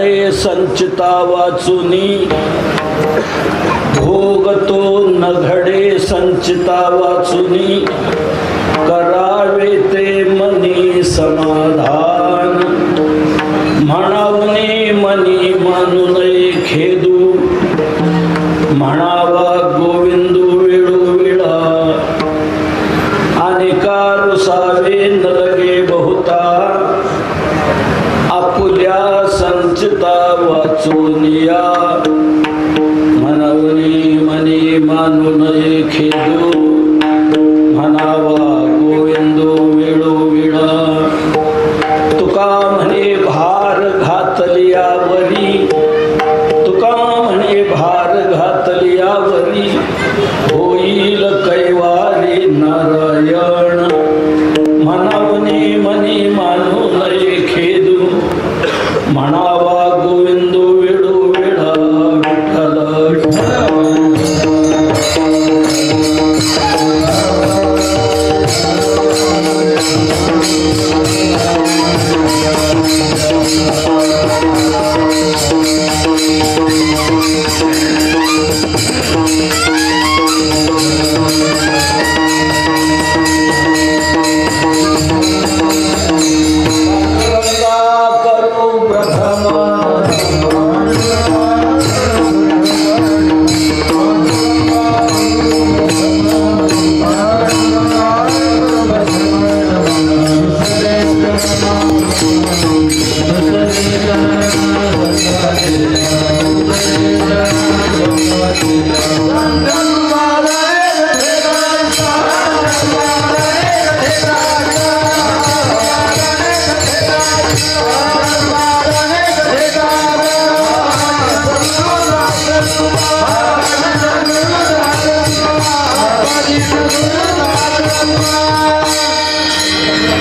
घडे संचिता वाचुनी, भोगतो न घडे संचिता वाचुनी, करावे ते मनी समाधान, म्हणावने मनी मानू नये खेदू, म्हणावा गोविंदू वेळोवेळा, अनेका रुसावे न लगे बहुता, आपुल्या संचिता वाचुनिया, म्हणावने मनी मानू नये खेदू, म्हणावा गोविंदो वेळोवेळा. तुका म्हणे भार घातलियावरी, तुका म्हणे भार घातलियावरी, होईल कैवारी नारायण, म्हणावने मनी मानू नये खेदू, म्हणावा गोविंदो वेळोवेळा. विठ्ठल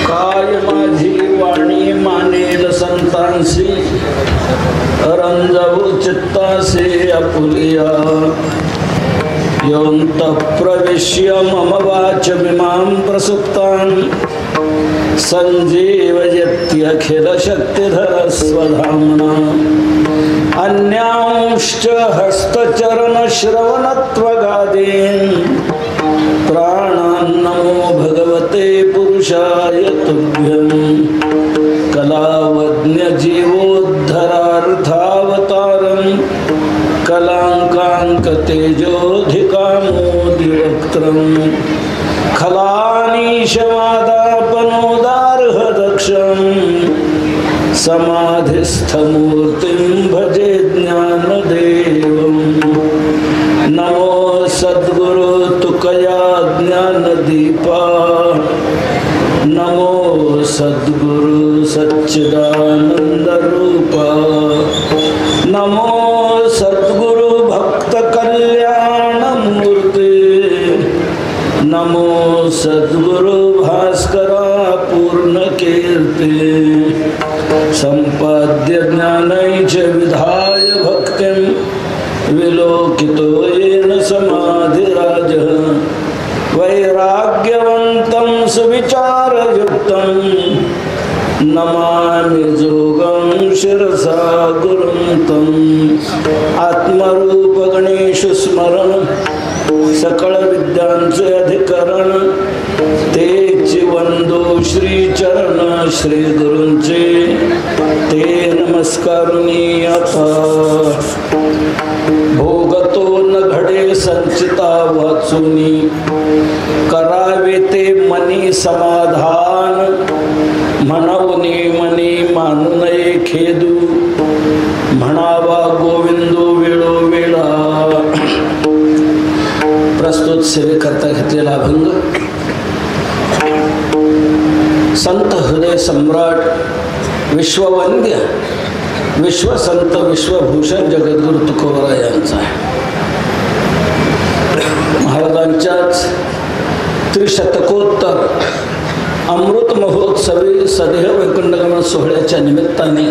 काय माझी वाणी मानेल संतांसी, रंजवू चित्तासे आपुलिया, योऽन्त प्रविश्य मम वाचमिमां प्रसुप्तां, संजीवयत्यखिल शक्तिधर स्वधाम्ना, अन्यांश्च हस्तचरण श्रवणत्वगादीन्, प्राणान्नमो भगवते पुरुषाय तुभ्यं, कलावज्ञ जीवोद्धरार्थावतारं, कलांकांक तेजोधिकामोदिवक्त्रं, खलानीशमादापनोदार्हदक्षं, समाधिस्थमूर्तिं भजे ज्ञानदेवं. नमो सद्गुरु तुकया ज्ञानदीपा, नमो सद्गुरु सच्चिदानंद रूपा, नमो सद्गुरु भक्त कल्याण मूर्ति, नमो सद्गुरु भास्करा पूर्ण कीर्ति, संपाद्य ज्ञानैच विधाय भक्तिं, विलोकितो येन समाधिराजः, वैराग्यवन्तं सुविचारयुक्तं, नमामि जोगं शिरसा गुरुं तं. आत्मरूप गणेश स्मरण, सकळ विद्यांचे अधिकरण, तेची वंदो श्री चरण श्री गुरूंचे, ते नमस्कारुनी आता. भोगतो न घडे संचिता वाचुनी, करावे ते मनी समाधान, म्हणवने मनी मानू नये खेदू, म्हणावा गोविंदो वेळोवेळा. प्रस्तुत सेवेकरता घेतलेला अभंग संत हृदय सम्राट विश्ववंद्य विश्वसंत विश्वभूषण जगद्गुरु तुकोबरा यांचा आहे. महाराजांच्याच त्रिशतकोत्तर अमृत महोत्सवी सदैव वैकुंठगमन सोहळ्याच्या निमित्ताने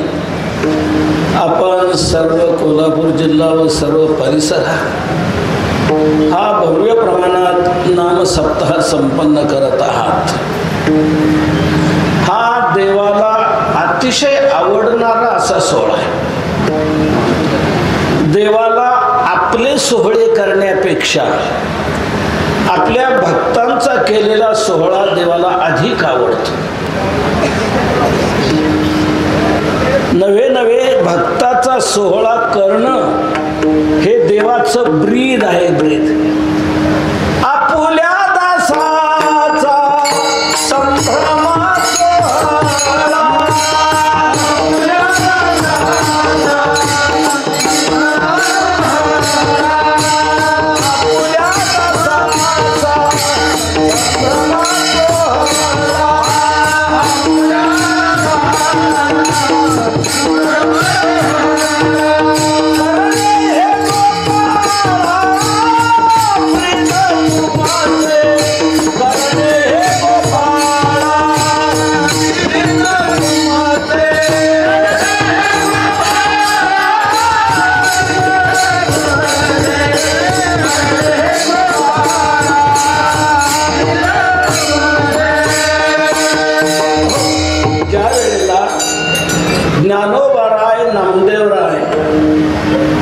आपण सर्व कोल्हापूर जिल्हा व सर्व परिसर हा भव्य प्रमाणात नाम सप्ताह संपन्न करत आहात. हा देवाला अतिशय आवडणारा असा सोहळा आहे. देवाला आपले सोहळे करण्यापेक्षा आपल्या भक्तांचा केलेला सोहळा देवाला अधिक आवडतो. नवे नवे भक्ताचा सोहळा करणं हे देवाचं ब्रीद आहे. ब्रीद आपुल्या दासाचा संभ्रमा सोहळा, ज्ञानोबाराय नामदेवराय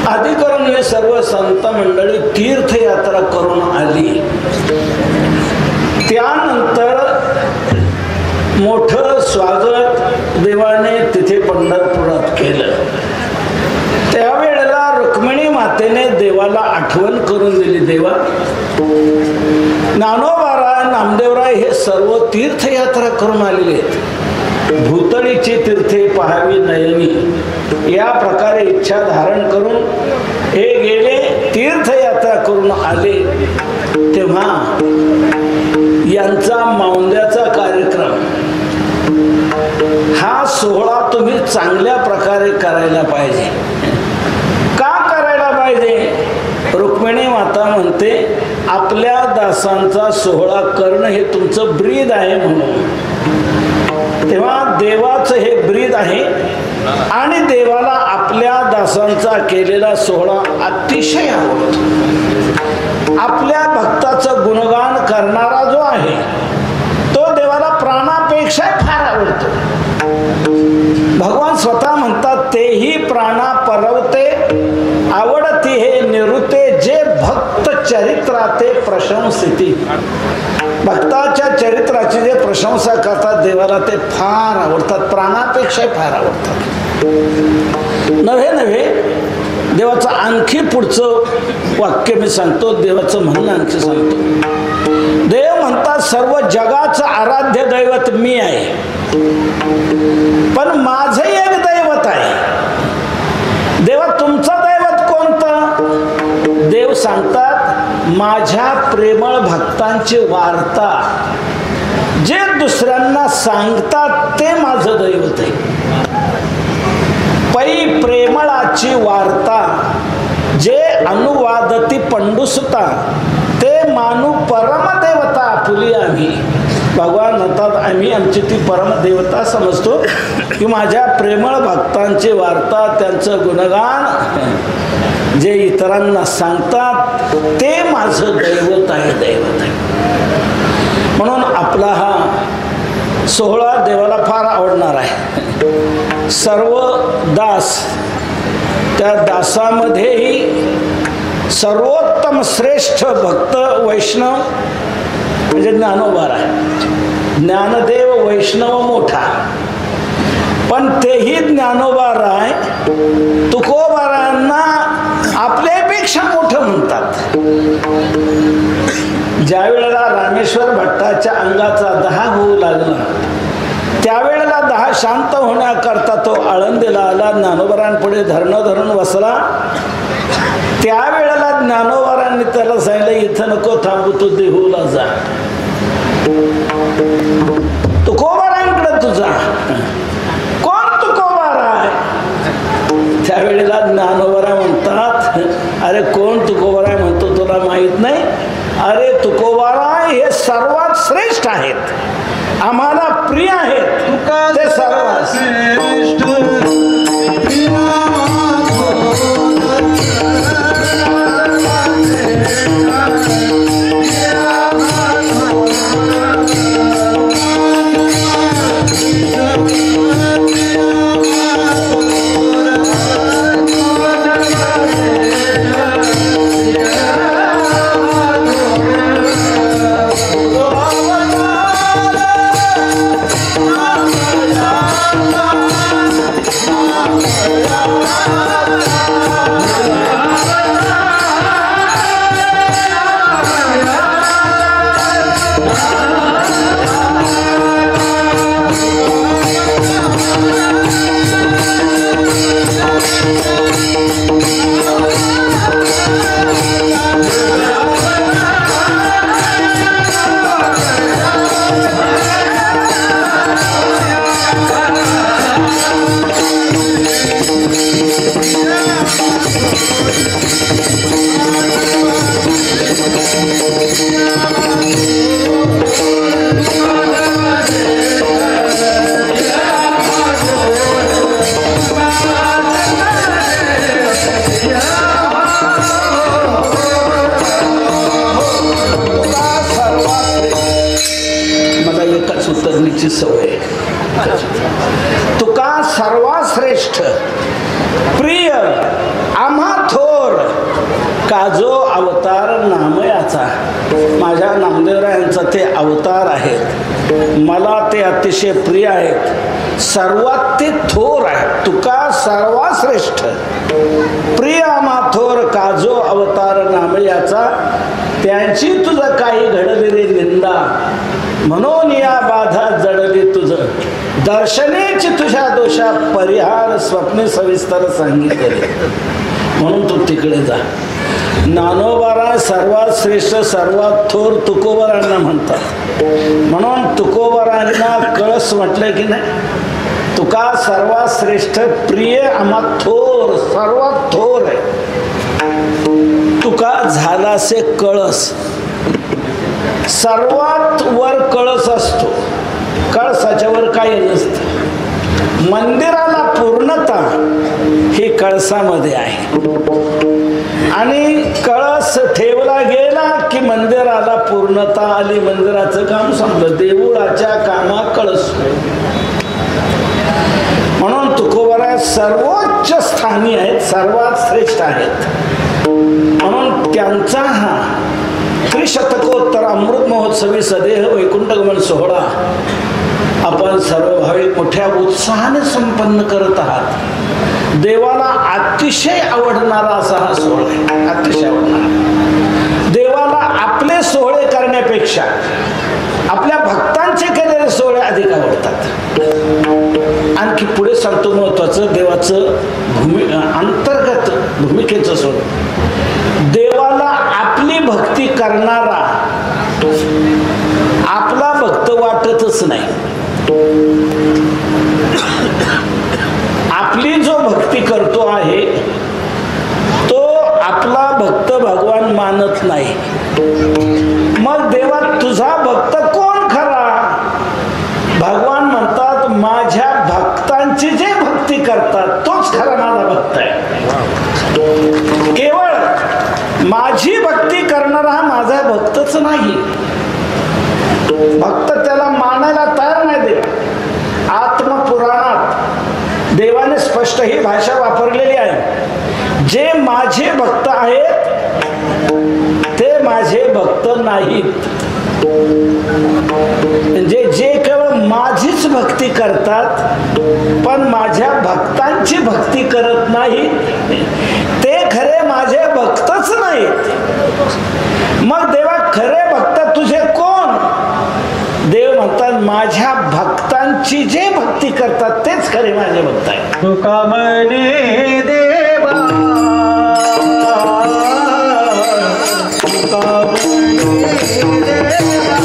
आदी करून हे सर्व संत मंडळी तीर्थयात्रा करून आली. त्यानंतर मोठं स्वागत देवाने तिथे पंढरपुरात केलं. त्यावेळेला रुक्मिणी मातेने देवाला आठवण करून दिली. देवा, ज्ञानोबाराय नामदेवराय हे सर्व तीर्थयात्रा करून आलेले आहेत. भूतळीची तीर्थे पाहावी नयनी या प्रकारे इच्छा धारण करून हे गेले, तीर्थयात्रा करून आले. तेव्हा यांचा माऊंद्याचा कार्यक्रम हा सोहळा तुम्ही चांगल्या प्रकारे करायला पाहिजे. का करायला पाहिजे? रुक्मिणी माता म्हणते आपल्या दासांचा सोहळा करणं हे तुमचं ब्रीद आहे म्हणून. तेव्हा देवाचं हे ब्रीद आहे आणि देवाला आपल्या दासांचा केलेला सोहळा अतिशय आवडतो. आपल्या भक्ताचं गुणगान करणारा जो आहे तो देवाला प्राणापेक्षा फार आवडतो. भगवान स्वतः म्हणतात तेही प्राणा परवते आवडती हे निरुते जे भक्त चरित्राते प्रशंसिती. भक्ताच्या चरित्राची जे प्रशंसा करतात देवाला ते फार आवडतात, प्राणापेक्षा फार आवडतात. नव्हे नव्हे देवाचं आणखी पुढचं वाक्य मी सांगतो, देवाचं म्हणणं आणखी सांगतो. देव म्हणतात सर्व जगाचं आराध्य दैवत मी आहे, पण माझं एक दैवत आहे. देवा तुमचं दैवत कोणतं? देव सांगतात माझ्या प्रेमळ भक्तांची वार्ता जे दुसऱ्यांना सांगतात ते माझं दैवत आहे. पै प्रेमळाची वार्ता जे अनुवादती पंडुसुता ते मानू परमदेवता फुली आम्ही. भगवान म्हणतात आम्ही आमची ती परमदेवता समजतो की माझ्या प्रेमळ भक्तांची वार्ता त्यांचं गुणगान जे इतरांना सांगतात ते माझं दैवत आहे, दैवत आहे. म्हणून आपला हा सोहळा देवाला फार आवडणार आहे. सर्व दास, त्या दासामध्येही सर्वोत्तम श्रेष्ठ भक्त वैष्णव म्हणजे ज्ञानोबाराय. ज्ञानदेव वैष्णव मोठा, पण तेही ज्ञानोबाराय तुकोबारायांना आपल्यापेक्षा मोठं म्हणतात. ज्या वेळेला रामेश्वर भट्टाच्या अंगाचा 10 होऊ लागला त्यावेळेला 10 शांत होण्याकरता तो आळंदीला आला, ज्ञानोबारांपुढे धरणं धरून बसला. त्यावेळेला ज्ञानोबारांनी त्याला सांगितलं इथं नको थांबू, तू देहूला जा, तुकोबारांकडे तुझा. कोण तुकोबाराय? त्यावेळेला ज्ञानोबाराय म्हणतात अरे कोण तुकोबाराय म्हणतो तुला माहित नाही? अरे तुकोबाराय हे सर्वात श्रेष्ठ आहेत, आम्हाला प्रिय आहेत ते सर्वात श्रेष्ठ. सर्वाश्रेष्ठ प्रिय आम्हा थोर काजो अवतार नामयाचा. माझ्या नामदेवरायांचा ते अवतार आहेत, मला ते अतिशय प्रिय आहेत, सर्वात ते थोर आहे. तुका सर्वाश्रेष्ठ प्रिय आम्हा थोर काजो अवतार नामयाचा. त्यांची तुझं काही घडली रे निंदा, म्हणून या बाधा जडली तुझं. दर्शनेची तुझ्या दोषा परिहार स्वप्ने सविस्तर सांगितले, म्हणून तू तिकडे जा. ज्ञानोबारा सर्वात श्रेष्ठ सर्वात थोर तुकोबरांना म्हणतात, म्हणून तुकोबरांना कळस म्हटलं की नाही. तुका सर्वात श्रेष्ठ प्रिय आम्हा थोर, सर्वात थोर आहे. तुका झालासे कळस, सर्वात वर कळस असतो, कळसाच्या वर काही नसतं. मंदिराला पूर्णता ही कळसामध्ये आहे, आणि कळस ठेवला गेला की मंदिराला पूर्णता आली. मंदिराचं काम समजलं, देऊळाच्या कामा कळस. म्हणून तुकोबरा सर्वोच्च स्थानी आहेत, सर्वात श्रेष्ठ आहेत. म्हणून त्यांचा हा त्रिशतकोत्तर अमृत महोत्सवी सदेह वैकुंठगमन सोहळा आपण सर्व भाविक मोठ्या उत्साहाने संपन्न करत आहात. देवाला अतिशय आवडणारा असा हा सोहळा आहे, अतिशय आवडणारा. देवाला आपले सोहळे करण्यापेक्षा आपल्या भक्तांचे केलेले सोहळे अधिक आवडतात. आणखी पुढे सांगतो महत्वाचं, देवाचं अंतर्गत भूमिकेचं सोहळं. देवाला आपली भक्ती करणारा आपला भक्त वाटतच नाही. आपली जो भक्ती करतो आहे तो आपला भक्त भगवान मानत नाही. मग देवा तुझा भक्त कोण खरा? भगवान म्हणतात माझ्या भक्तांची जे भक्ती करतात तोच खरा माझा भक्त आहे. केवळ माझी भक्ती करणारा हा माझा भक्तच नाही. भक्त त्याला मानायला तयार नाही. देव आत्मपुराणात देवाने स्पष्ट ही भाषा वापरलेली आहे, जे माझे भक्त आहेत ते माझे भक्त नाहीत. म्हणजे जे केवळ माझीच भक्ती करतात पण माझ्या भक्तांची भक्ती करत नाही ते खरे माझे भक्तच नाहीत. मग देवा खरे भक्त तुझे कोण? देव म्हणतात माझ्या भक्तांची जे भक्ती करतात तेच खरे माझे भक्त आहेत. तुका म्हणे देवा, तुका म्हणे देवा,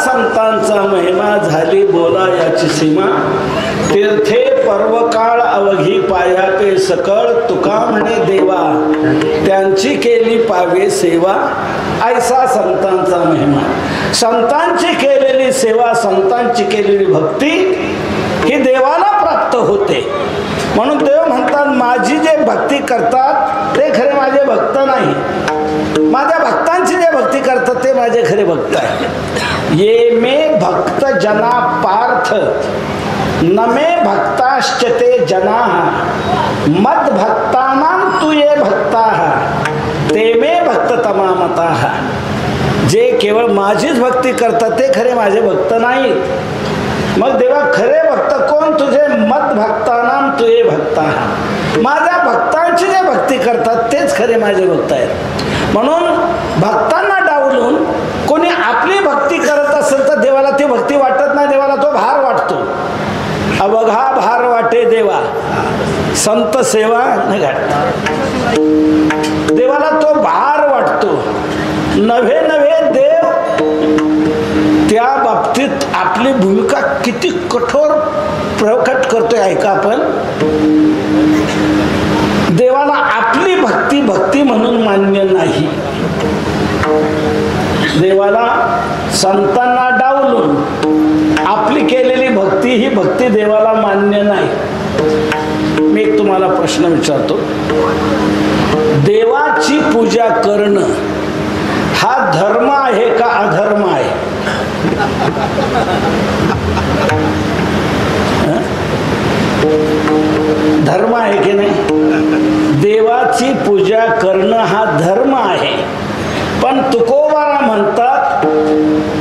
संतांचा महिमा झाली बोला याची सीमा. तीर्थे पर्वकाळ अवघी पायापे सकळ तुका म्हणे देवा, त्यांची केली पावे सेवा. ऐसा संतांचा महिमा. संतांची केलेली सेवा, संतांची केलेली भक्ती ही देवाला प्राप्त होते. म्हणून देव म्हणतात माझी जे भक्ती करतात ते खरे माझे भक्त नाही. माझ्या भक्तांची जे भक्ती करतात ते माझे खरे भक्त आहे. ये मे भक्त जना पार्थ न मे भक्ताश्चते जना मद भक्तानां तू ये भक्ता ते मे भक्त तमामता. जे केवळ माझीच भक्ती करतात ते खरे माझे भक्त नाहीत. मग देवा खरे भक्त कोण? तुझे मत भक्तानाम तुझे भक्ता. माझ्या भक्तांची जे भक्ती करतात तेच खरे माझे भक्त आहेत. म्हणून भक्तांना डावलून कोणी आपली भक्ती करत असेल तर देवाला ती भक्ती वाटत नाही, देवाला तो भार वाटतो. अवघा भार वाटे देवा संत सेवा घाट. देवाला तो भार वाटतो. नव्हे नव्हे देव त्या बाबतीत आपली भूमिका किती कठोर प्रकट करतोय ऐका आपण. देवाला आपली भक्ती भक्ती म्हणून मान्य नाही. देवाला संतांना डावलून आपली केलेली भक्ती ही भक्ती देवाला मान्य नाही. मी एक तुम्हाला प्रश्न विचारतो. देवाची पूजा करणं हा धर्म आहे का अधर्म आहे? धर्म आहे की नाही? देवाची पूजा करणं हा धर्म आहे. पण तुकोबारा म्हणतात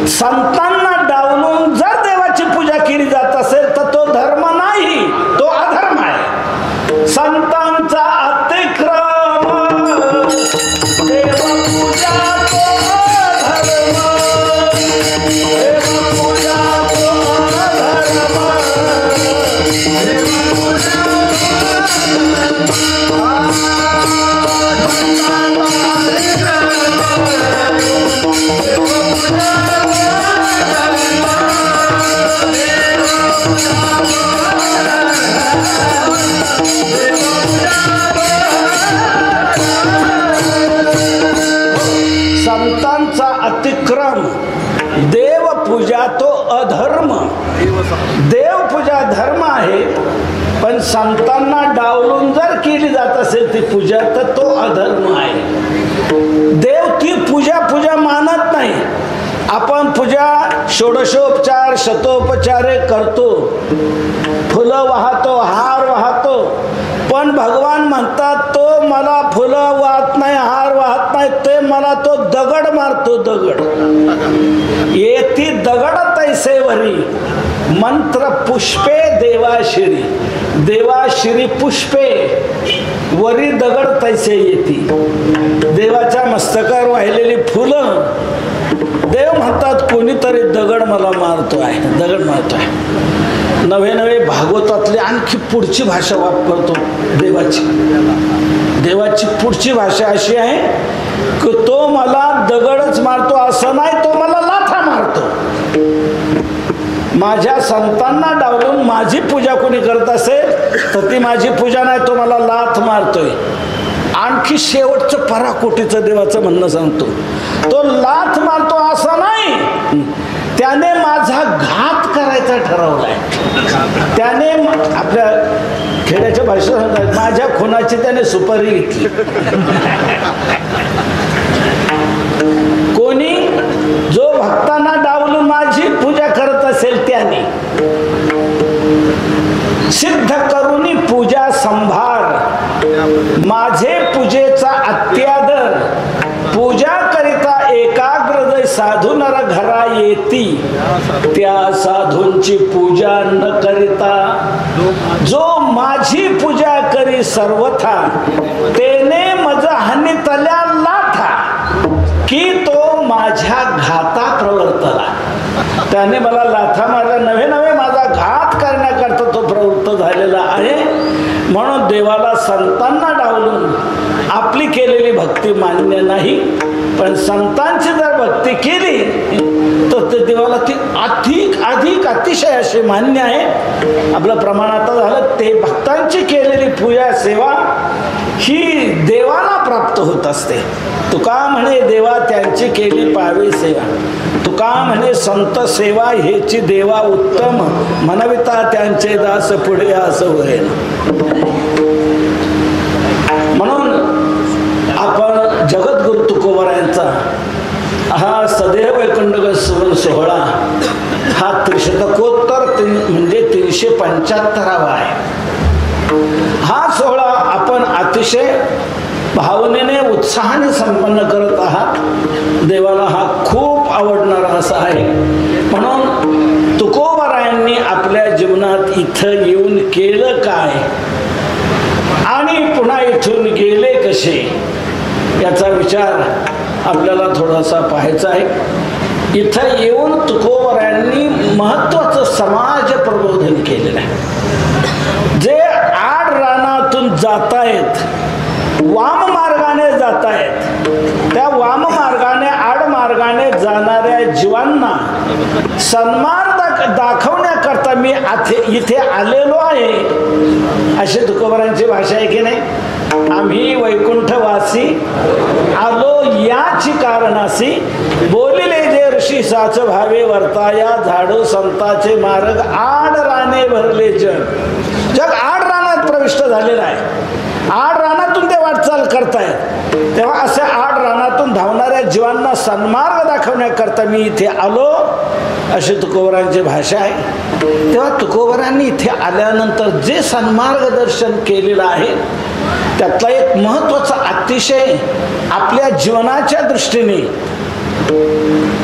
संतांना डावलून जर देवाची पूजा केली जात असेल तर तो धर्म नाही, तो अधर्म आहे. संतांचा अतिक्रम देवपूजा तो अधर्म. देवपूजा तो अधर्म. संतांचा अतिक्रम, देवपूजा तो अधर्म. देवपूजा धर्म आहे, पण संतांना डावलून जर केली जात असेल ती पूजा तर तो अधर्म आहे. देव ती पूजा मानत नाही. आपण पूजा षोडशोपचार शतोपचारे करतो, फुलं वाहतो, हार वाहतो, पण भगवान म्हणतात तो मला फुलं वाहत नाही, हार वाहत नाही, ते मला तो दगड मारतो. दगड येती दगड तैसेवरी मंत्र पुष्पे देवाशिरी. देवाशिरी पुष्पे वरी दगड तैसे येती. देवाच्या मस्तकावर वाहिलेली फुलं देव म्हणतात कोणीतरी दगड मला मारतोय, दगड मारतोय. नवे नवे भागवतातली आणखी पुढची भाषा वापरतो देवाची. देवाची पुढची भाषा अशी आहे की तो मला दगडच मारतो असं नाही, तो मला लाथा मारतो. माझ्या संतांना डावलून माझी पूजा कोणी करत असेल तर ती माझी पूजा नाही, तो मला लाथ मारतोय. आणखी शेवटचं पराकोटीचं देवाचं म्हणणं सांगतो, तो लाथ मारतो असं नाही, त्याने माझा घात करायचा ठरवलाय. त्याने आपल्या खेड्याच्या भाषेत सांगतात माझ्या खुनाची त्याने सुपारी घेतली. कोणी जो भक्तांना डावलून माझी पूजा करत असेल त्याने सिद्ध करूनी पूजा संभार, माझे पूजेचा अत्यादर, पूजा करिता एकाग्रदय साधू नर घरा येती, त्या साधूंची पूजा न करिता जो माझी पूजा करी सर्वथा, तेने मज हानितल्या लाथा, की तो माझ्या घाता प्रवर्तला. त्याने मला लाथा मारला, नवे नवे माझा घात करण्याकरता तो प्रवृत्त झालेला आहे. म्हणून देवाला संतांना डावलून आपली केलेली भक्ती मान्य नाही. पण संतांची जर भक्ती केली तर ते देवाला ती अधिक अधिक अतिशय अशी मान्य आहे. आपलं प्रमाण आता झालं ते भक्तांची केलेली पूजा सेवा ही देवाला प्राप्त होत असते. तुका म्हणे देवा त्यांची केली पावे सेवा, तुका म्हणे संत सेवा हेची देवा उत्तम, म्हणविता त्यांचे दास पुढे असं होईल. म्हणून आपण जगद्गुरु तुकोबारायांचा हा सदैव वैकुंठ सुवर्ण सोहळा हा त्रिशतकोत्तर म्हणजे 375वा आहे. हा सोहळा आपण अतिशय भावनेने उत्साहाने संपन्न करत आहात. देवाला हा खूप आवडणारा असा आहे. म्हणून तुकोबारायांनी आपल्या जीवनात इथं येऊन केलं काय आणि पुन्हा इथून गेले कसे याचा विचार आपल्याला थोडासा पाहायचा आहे. इथं येऊन तुकोबारायांनी महत्त्वाचं समाज प्रबोधन केलेलं आहे. जे आड रानातून जातायत, वाम मार्गाने जातायत, त्या वाम मार्गाने आड मार्गाने जाणाऱ्या जीवांना सन्मान दाखवण्याकरता मी इथे आलेलो आहे, अशी तुकोबारांची भाषा आहे की नाही. आम्ही वैकुंठवासी आलो याची कारणासी, बोलिले जे ऋषी साच भावे वर्ताया, झाडो संताचे मार्ग आड राने भरले जग. जग आड रानात प्रविष्ट झालेलं आहे. आड रानातून ते वाटचाल करतायत. तेव्हा अशा आड रानातून धावणाऱ्या जीवांना सन्मार्ग दाखवण्याकरता मी इथे आलो, अशी तुकोबारांची भाषा आहे. तेव्हा तुकोबारांनी इथे आल्यानंतर जे सन्मार्ग दर्शन केलेलं आहे त्यातला एक महत्त्वाचा अतिशय आपल्या जीवनाच्या दृष्टीने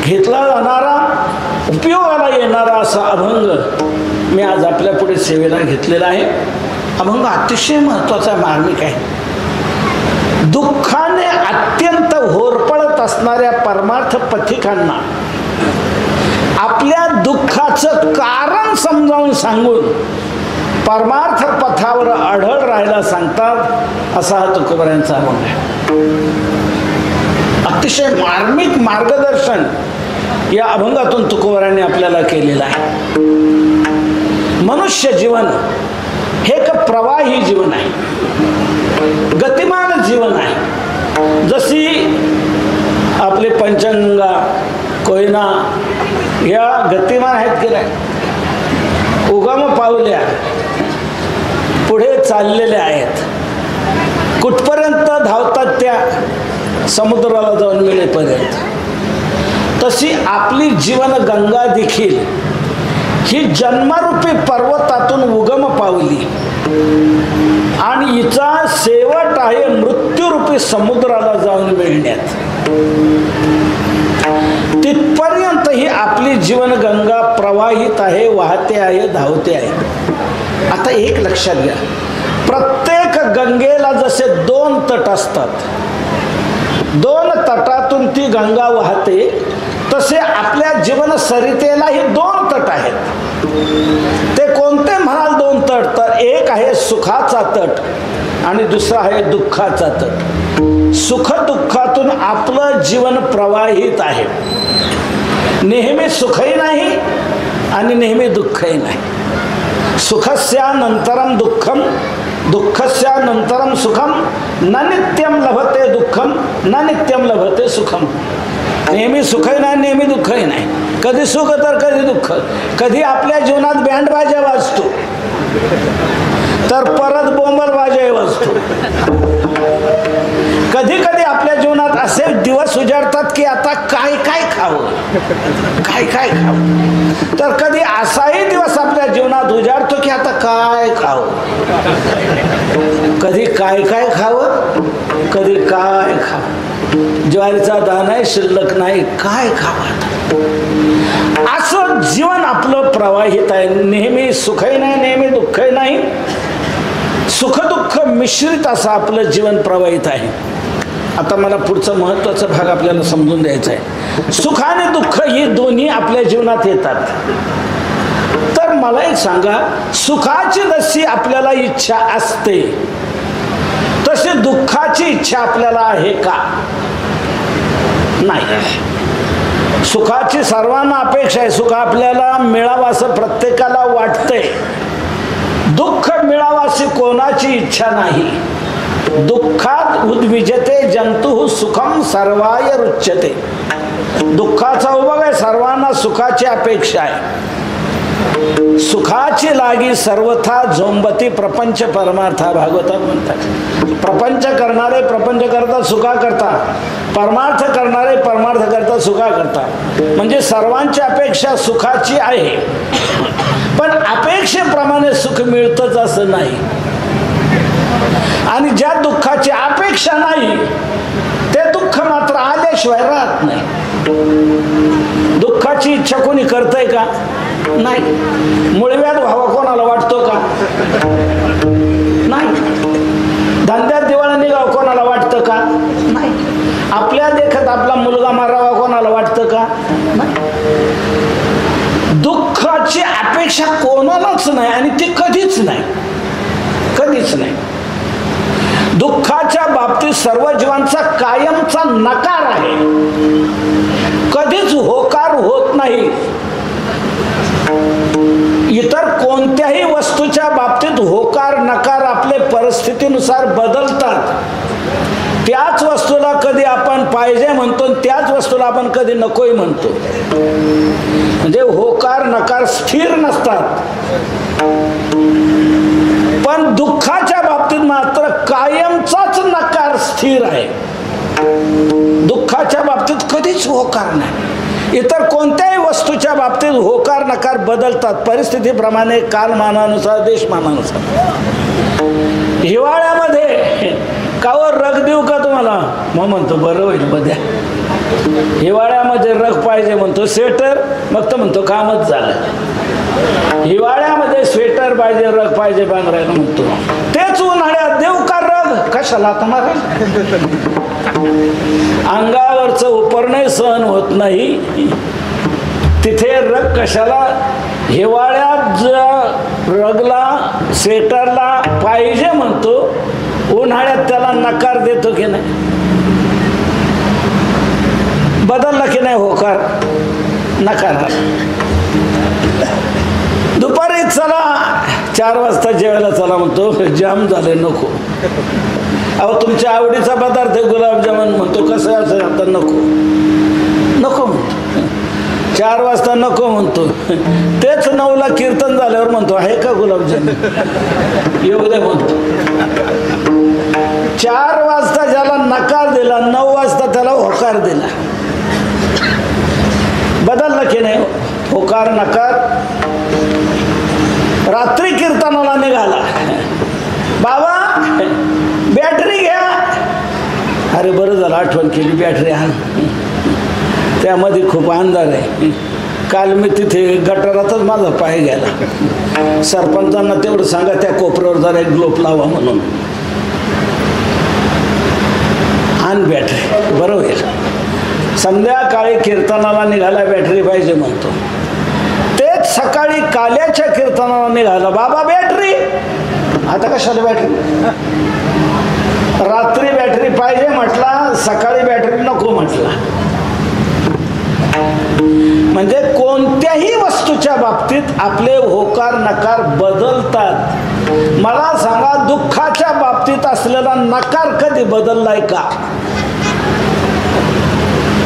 घेतला जाणारा, उपयोगाला येणारा असा अभंग मी आज आपल्या पुढे सेवेला घेतलेला आहे. अभंग अतिशय महत्त्वाचा मार्मिक आहे. दुःखाने अत्यंत होरपळत असणाऱ्या परमार्थ पथिकांना आपल्या दुःखाचं कारण समजावून सांगून परमार्थ पथावर अढळ राहायला सांगतात, असा हा तुकोबारायांचा अभंग आहे. अतिशय मार्मिक मार्गदर्शन या अभंगातून तुकोबारांनी आपल्याला केलेलं आहे. मनुष्य जीवन हे एक प्रवाही जीवन आहे, गतिमान जीवन आहे. जशी आपले पंचगंगा, कोयना या गतिमान आहेत की नाही, उगम पावल्या पुढे चाललेल्या आहेत, कुठपर्यंत धावतात त्या समुद्राला जाऊन मिळेपर्यंत. तशी आपली जीवन गंगा देखील ही जन्मरूपी पर्वतातून उगम पावली आणि हिचा शेवट आहे मृत्यूरूपी समुद्राला जाऊन मिळण्यात. तिथपर्यंत ही आपली जीवन गंगा प्रवाहित आहे, वाहते आहे, धावते आहे. आता एक लक्षात घ्या, प्रत्येक गंगेला जसे दोन तट असतात, दोन तटातून ती गंगा वाहते, तसे आपल्या जीवन सरितेलाही दोन तट आहेत. ते कोणते म्हणाल दोन तट, तर एक आहे सुखाचा तट आणि दुसरा आहे दुःखाचा तट. सुख दुःखातून आपलं जीवन प्रवाहित आहे. नेहमी सुखही नाही आणि नेहमी दुःखही नाही. सुखस्यानंतरम दुःखम, दुःखस्यानंतरम सुखम, न नित्यम लभते दुःखम, न नित्यम लभते सुखम. नेहमी सुखही नाही, नेहमी दुःखही नाही. कधी सुख तर कधी दुःख. कधी आपल्या जीवनात बँड बाजा वाजतो तर परत बोंबल बाजा वाजतो. कधी कधी आपल्या जीवनात असे दिवस उजाडतात की आता काय काय खावं, काय काय खावं. तर कधी असाही दिवस आपल्या जीवनात उजाडतो की आता काय खावं. कधी काय काय खावं, कधी काय खावं. ज्वारीचा दाना शिल्लक नाही, काय खावं. असं जीवन आपलं प्रवाहित आहे. नेहमी सुखही नाही, नेहमी दुःखही नाही. सुख दुःख मिश्रित असं आपलं जीवन प्रवाहित आहे. आता मला पुढचा महत्त्वाचा भाग आपल्याला समजून द्यायचा आहे. सुख आणि दुःख ही दोन्ही आपल्या जीवनात येतात. तर मला एक सांगा, सुखाची जशी आपल्याला इच्छा असते तशी दुःखाची इच्छा आपल्याला आहे का? नाही. सुखाची सर्वांना अपेक्षा आहे. सुख आपल्याला मिळावं असं प्रत्येकाला वाटतंय. दुःख मिळावं अशी कोणाची इच्छा नाही. दुःखात उद्विजते जंतु सुखम सर्वाय रुच्यते. दुःखाचा उपभोग आहे, सर्वांना सुखाची अपेक्षा आहे. सुखाची लागी सर्वथा झोंबती प्रपंच परमार्था, भागवतात म्हणतात. प्रपंच करणारे प्रपंच करता सुखा करता, परमार्थ करणारे परमार्थ करता सुखा करता. म्हणजे सर्वांची अपेक्षा सुखाची आहे, पण अपेक्षेप्रमाणे सुख मिळतच असं नाही. आणि ज्या दुःखाची अपेक्षा नाही ते दुःख मात्र आल्याशिवाय राहत नाही. दुःखाची इच्छा कोणी करतंय का? नाही. मुळव्यात व्हावा कोणाला वाटतो का? नाही. धंद्यात दिवाळी निघावं कोणाला वाटतं का? नाही. आपल्या देखत आपला मुलगा मारावा कोणाला वाटतं का? नाही. दुःखाची अपेक्षा कोणालाच नाही आणि ती कधीच नाही, कधीच नाही. दुःखाच्या बाबतीत सर्व जीवांचा कायमचा नकार आहे, कधीच होकार होत नाही. इतर कोणत्याही वस्तूच्या बाबतीत होकार नकार आपले परिस्थितीनुसार बदलतात. त्याच वस्तूला कधी आपण पाहिजे म्हणतो, त्याच वस्तूला आपण कधी नकोय म्हणतो. म्हणजे होकार नकार स्थिर नसतात. पण दुःखाच्या बाबतीत मात्र कायमचाच नकार स्थिर आहे. दुःखाच्या बाबतीत कधीच होकार नाही. इतर कोणत्याही वस्तूच्या बाबतीत होकार नकार बदलतात परिस्थितीप्रमाणे, कालमानानुसार, देशमानानुसार. हिवाळ्यामध्ये कावर रग देऊ का तुम्हाला? मग म्हणतो बरं होईल बद्या. हिवाळ्यामध्ये रग पाहिजे म्हणतो, स्वेटर, मग तर म्हणतो कामच झालं. हिवाळ्यामध्ये स्वेटर पाहिजे, रग पाहिजे बांधरायला म्हणतो. तेच उन्हाळ्यात देऊ का रग? कशाला तुम्हाला? अंगावरचं उपरणही सहन होत नाही, तिथे रग कशाला? हिवाळ्यात रगला स्वेटरला पाहिजे म्हणतो, उन्हाळ्यात त्याला नकार देतो की नाही? बदलला की नाही होकार नकार? दुपारी चला 4 वाजता जेवायला चला म्हणतो, जाम झाले नको. अहो तुमच्या आवडीचा पदार्थ गुलाबजामुन म्हणतो, कसं असं आता नको नको म्हणतो. 4 वाजता नको म्हणतो, तेच 9ला कीर्तन झाल्यावर म्हणतो आहे का गुलाबजामुन येऊ दे म्हणतो. 4 वाजता ज्याला नकार दिला, 9 वाजता त्याला होकार दिला. बदलला की नाही होकार नकार? रात्री कीर्तनाला निघाला, बाबा बॅटरी घ्या. अरे बरं झालं आठवण केली, बॅटरी आण. त्यामध्ये खूप अंधार आहे. काल मी तिथे गटारातच माझा पाय गेला. सरपंचांना तेवढं सांगा त्या कोपऱ्यावर जरा एक ग्लोब लावा म्हणून. आण बॅटरी, बरं होईल. संध्याकाळी कीर्तनाला निघाला, बॅटरी पाहिजे म्हणतो. तेच सकाळी काल्याच्या कीर्तनाला निघाला, बाबा बॅटरी. आता कशाला बॅटरी? रात्री बॅटरी पाहिजे म्हटला, सकाळी बॅटरी नको म्हटला. म्हणजे कोणत्याही वस्तूच्या बाबतीत आपले होकार नकार बदलतात. मला सांगा, दुःखाच्या बाबतीत असलेला नकार कधी बदललाय का?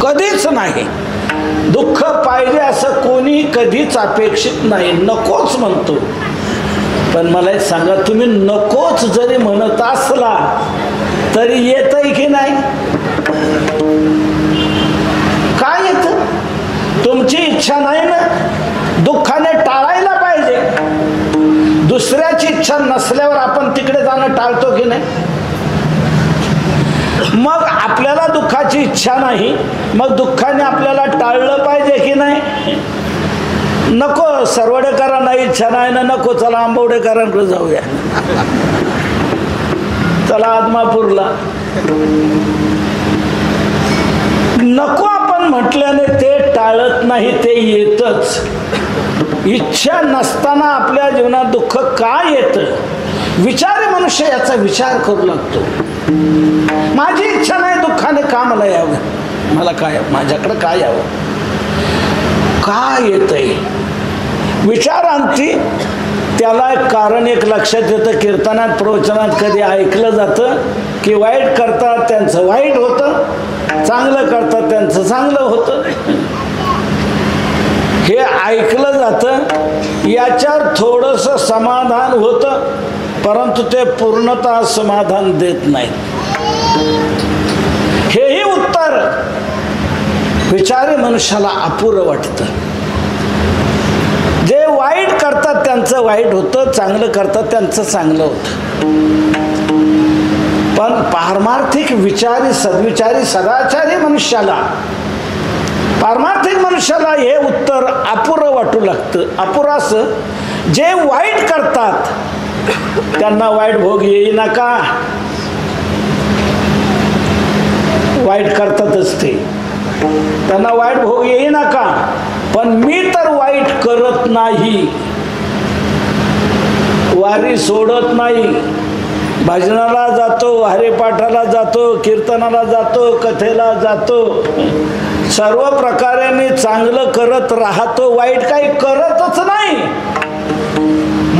कधीच नाही. दुःख पाहिजे असं कोणी कधीच अपेक्षित नाही, नकोच म्हणतो. पण मला एक सांगा, तुम्ही नकोच जरी म्हणत असला तरी येतंय की नाही? काय येतं? तुमची इच्छा नाही ना, दुःखाने टाळायला पाहिजे. दुसऱ्याची इच्छा नसल्यावर आपण तिकडे जाणं टाळतो की नाही? मग आपल्याला दुःखाची इच्छा नाही, मग दुःखाने आपल्याला टाळलं पाहिजे की नाही? नको सरवडेकरांना इच्छा नाही ना, नको चला आंबवडेकरांकडे जाऊया, चला आदमापूरला. नको आपण म्हटल्याने ते टाळत नाही, ते येतच. इच्छा नसताना आपल्या जीवनात दुःख का येतं? विचारी मनुष्य याचा विचार करू लागतो. माझी इच्छा नाही दुःखाने का मला यावं, मला काय माझ्याकडे काय यावं, का येतंय? विचारांती त्याला एक कारण एक लक्षात येतं. कीर्तनात प्रवचनात कधी ऐकलं जातं की वाईट करतात त्यांचं वाईट होतं, चांगलं करतात त्यांचं चांगलं होतं. हे ऐकलं जातं, याच्यावर थोडंसं समाधान होतं, परंतु ते पूर्णतः समाधान देत नाही. हेही उत्तर विचारी मनुष्याला अपुरं वाटतं. जे वाईट करतात त्यांचं वाईट होतं, चांगलं करतात त्यांचं चांगलं होतं. पण पारमार्थिक विचारी सद्विचारी सदाचारी मनुष्याला, पारमार्थिक मनुष्याला हे उत्तर अपुरं वाटू लागतं. अपुरं असं, जे वाईट करतात त्यांना वाईट भोग येई नका. वाईट करतातच ते, त्यांना वाईट भोग येई नका. पण मी तर वाईट करत नाही, वारी सोडत नाही, भजनाला जातो, हरिपाठाला जातो, कीर्तनाला जातो, कथेला जातो, सर्व प्रकारे मी चांगलं करत राहतो, वाईट काही करतच नाही.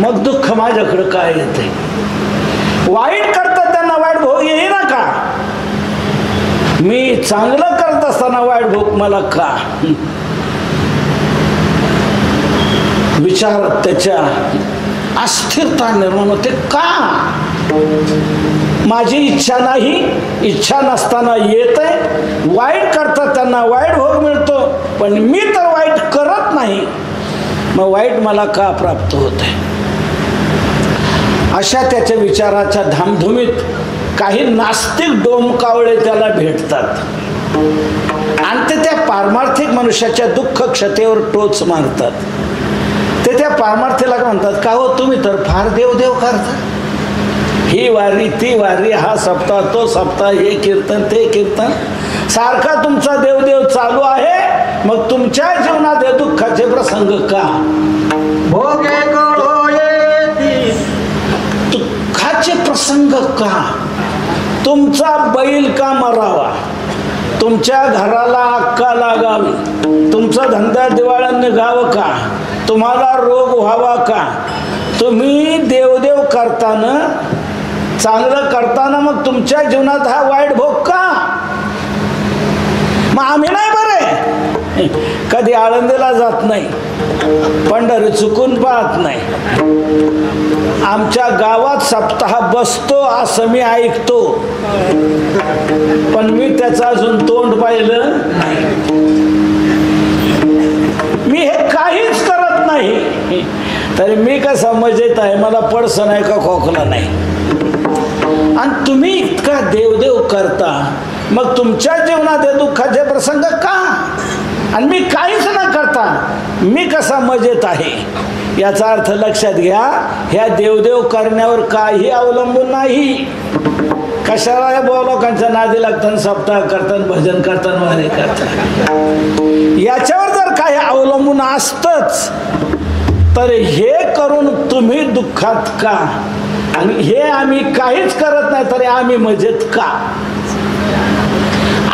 मग दुःख माझ्याकडं काय येते? वाईट करतात त्यांना वाईट भोग येई ना का? मी चांगलं करत असताना वाईट भोग मला का? विचार त्याच्या अस्थिरता निर्माण होते. का? माझी इच्छा नाही, इच्छा नसताना येत आहे. वाईट करतात त्यांना वाईट भोग मिळतो, पण मी तर वाईट करत नाही, मग वाईट मला का प्राप्त होत आहे? अशा त्याच्या विचाराच्या धामधुमीत काही नास्तिक डोमकावळे त्याला भेटतात आणि ते त्या पारमार्थिक मनुष्याच्या दुःख क्षतेवर टोच मारतात. ते त्या पारमार्थीला म्हणतात, का हो तुम्ही तर फार देवदेव करता, ही वारी ती वारी, हा सप्ताह तो सप्ताह, हे कीर्तन ते कीर्तन, सारखा तुमचा देवदेव चालू आहे, मग तुमच्या जीवनात हे दुःखाचे प्रसंग का? भोगे कळो येती, दुःखाचे प्रसंग का? तुमचा बैल का मरावा, तुमच्या घराला अक्का लागावी, तुमचा धंदा दिवाळ्यात निघावं का, तुम्हाला रोग व्हावा का? तुम्ही देवदेव करताना, चांगलं करताना मग तुमच्या जीवनात हा वाईट भोग का? मग आम्ही नाही बरे, कधी आळंदीला जात नाही, पंढरी चुकून पाहत नाही, आमच्या गावात सप्ताह बसतो असं मी ऐकतो, पण मी त्याचं अजून तोंड पाहिलं नाही. मी हे काहीच करत नाही, तरी मी कसं मजेत आहे, मला पडसं नाही का खोकला नाही. आणि तुम्ही इतका देवदेव करता, मग तुमच्या जीवनात हे दुःखाचे प्रसंग का? आणि मी काहीच न करता मी कसा मजेत आहे? याचा अर्थ लक्षात घ्या, ह्या देवदेव करण्यावर काही अवलंबून नाही. कशाला लोकांच्या नादी लागतात, सप्ताह करतात, भजन करतात, वारी करतात, याच्यावर जर काही अवलंबून असतच तर हे करून तुम्ही दुःखात का? आणि हे आम्ही काहीच करत नाही तरी आम्ही मजेत का?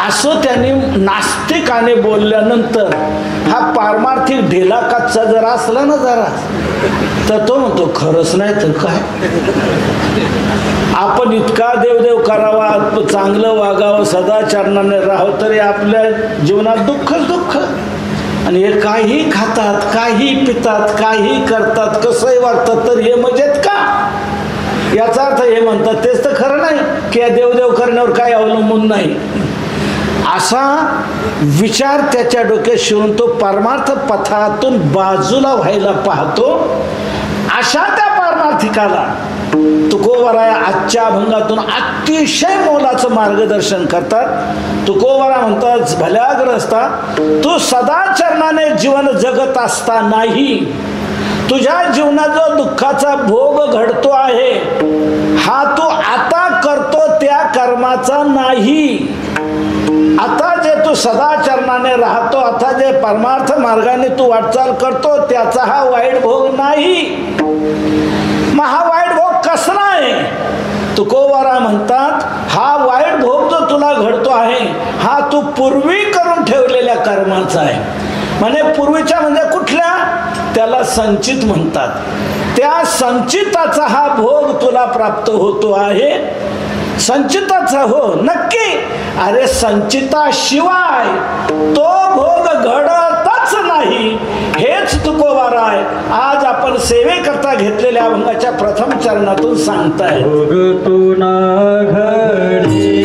असं त्यांनी नास्तिकाने बोलल्यानंतर हा पारमार्थिक ढिला कच्चा जर असला ना जरा, तर तो म्हणतो खरंच नाही तर काय, आपण इतका देवदेव करावा, चांगलं वागावं, सदाचरणाने राहावं, तरी आपल्या जीवनात दुःखच दुःख. आणि हे काही खातात, काही पितात, काही करतात, कसंही वागतात, तर हे मजेत का? याचा अर्थ हे म्हणतात तेच तर खरं नाही की या देवदेव करण्यावर काही अवलंबून नाही. असा विचार त्याच्या डोक्यात शिरून तो परमार्थ पथातून बाजूला व्हायला पाहतो. अशा त्या पारमार्थिकाला तुकोबाराय आजच्या अभंगातून अतिशय मोलाचं मार्गदर्शन करतात. तुकोबारा म्हणतात, भल्या ग्रस्ता, तू सदाचरणाने जीवन जगत असता नाही, तुझ्या जीवनात जो दुःखाचा भोग घडतो आहे हा तू आता करतो त्या कर्माचा नाही. आता जे तू सदाचरणाने राहतो, आता जे परमार्थ मार्गाने तू वाटचाल करतो त्याचा हा वाईट भोग नाही. मग हा वाईट भोग कसला आहे? तुकोबारा म्हणतात, हा वाईट भोग जो तुला घडतो आहे हा तू पूर्वी करून ठेवलेल्या कर्माचा आहे. म्हणजे पूर्वीच्या म्हणजे कुठल्या? त्याला संचित म्हणतात. त्या संचिताचा हा भोग तुला प्राप्त होतो आहे. संचिताचा हो नक्की, अरे संचिताशिवाय तो भोग घडतच नाही. हेच तुकोबारा आहे आज आपण सेवेकरता घेतलेल्या अभंगाच्या प्रथम चरणातून सांगताय. भोग तू ना घडी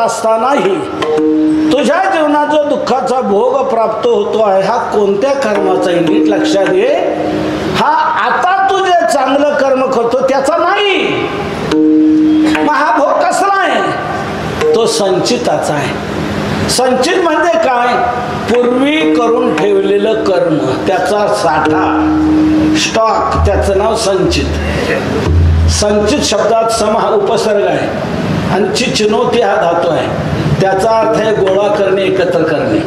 असतानाही तुझ्या जीवनात जो दुःखाचा भोग प्राप्त होतो आहे हा कोणत्या कर्माचा आहे नीट लक्षात घे. हा आता तू जे चांगलं कर्म करतो त्याचा नाही. मग हा भोग कसला आहे? तो संचिताचा आहे. संचित म्हणजे काय? पूर्वी करून ठेवलेलं कर्म, त्याचा साठा, स्टॉक, त्याचं नाव संचित. संचित शब्दात सम हा उपसर्ग आहे आणि चिचिनोती हा धातू आहे. त्याचा अर्थ आहे गोळा करणे, एकत्र करणे.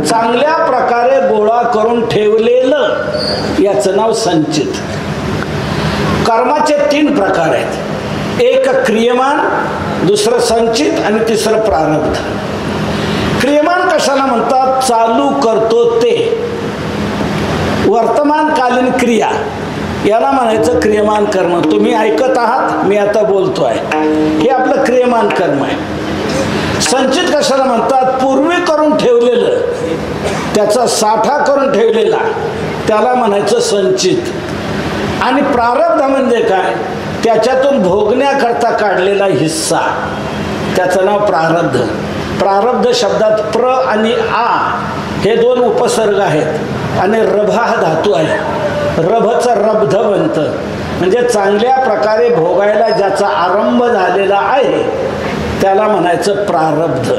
चांगल्या प्रकारे गोळा करून ठेवलेलं याचं नाव संचित. कर्माचे 3 प्रकार आहेत. एक क्रियमान, दुसरं संचित आणि तिसरं प्रारब्ध. क्रियमान कशाला म्हणतात? चालू करतो ते, वर्तमानकालीन क्रिया, याला म्हणायचं क्रियमान कर्म. तुम्ही ऐकत आहात, मी आता बोलतो आहे, हे आपलं क्रियमान कर्म आहे. संचित कशाला म्हणतात? पूर्वी करून ठेवलेलं, त्याचा साठा करून ठेवलेला, त्याला म्हणायचं संचित. आणि प्रारब्ध म्हणजे काय? त्याच्यातून भोगण्याकरता काढलेला हिस्सा, त्याचं नाव प्रारब्ध. प्रारब्ध शब्दात प्र आणि आ हे 2 उपसर्ग आहेत आणि रभ हा धातू आहे. रभचं रब्ध बनतं, म्हणजे चांगल्या प्रकारे भोगायला ज्याचा आरंभ झालेला आहे त्याला म्हणायचं प्रारब्ध.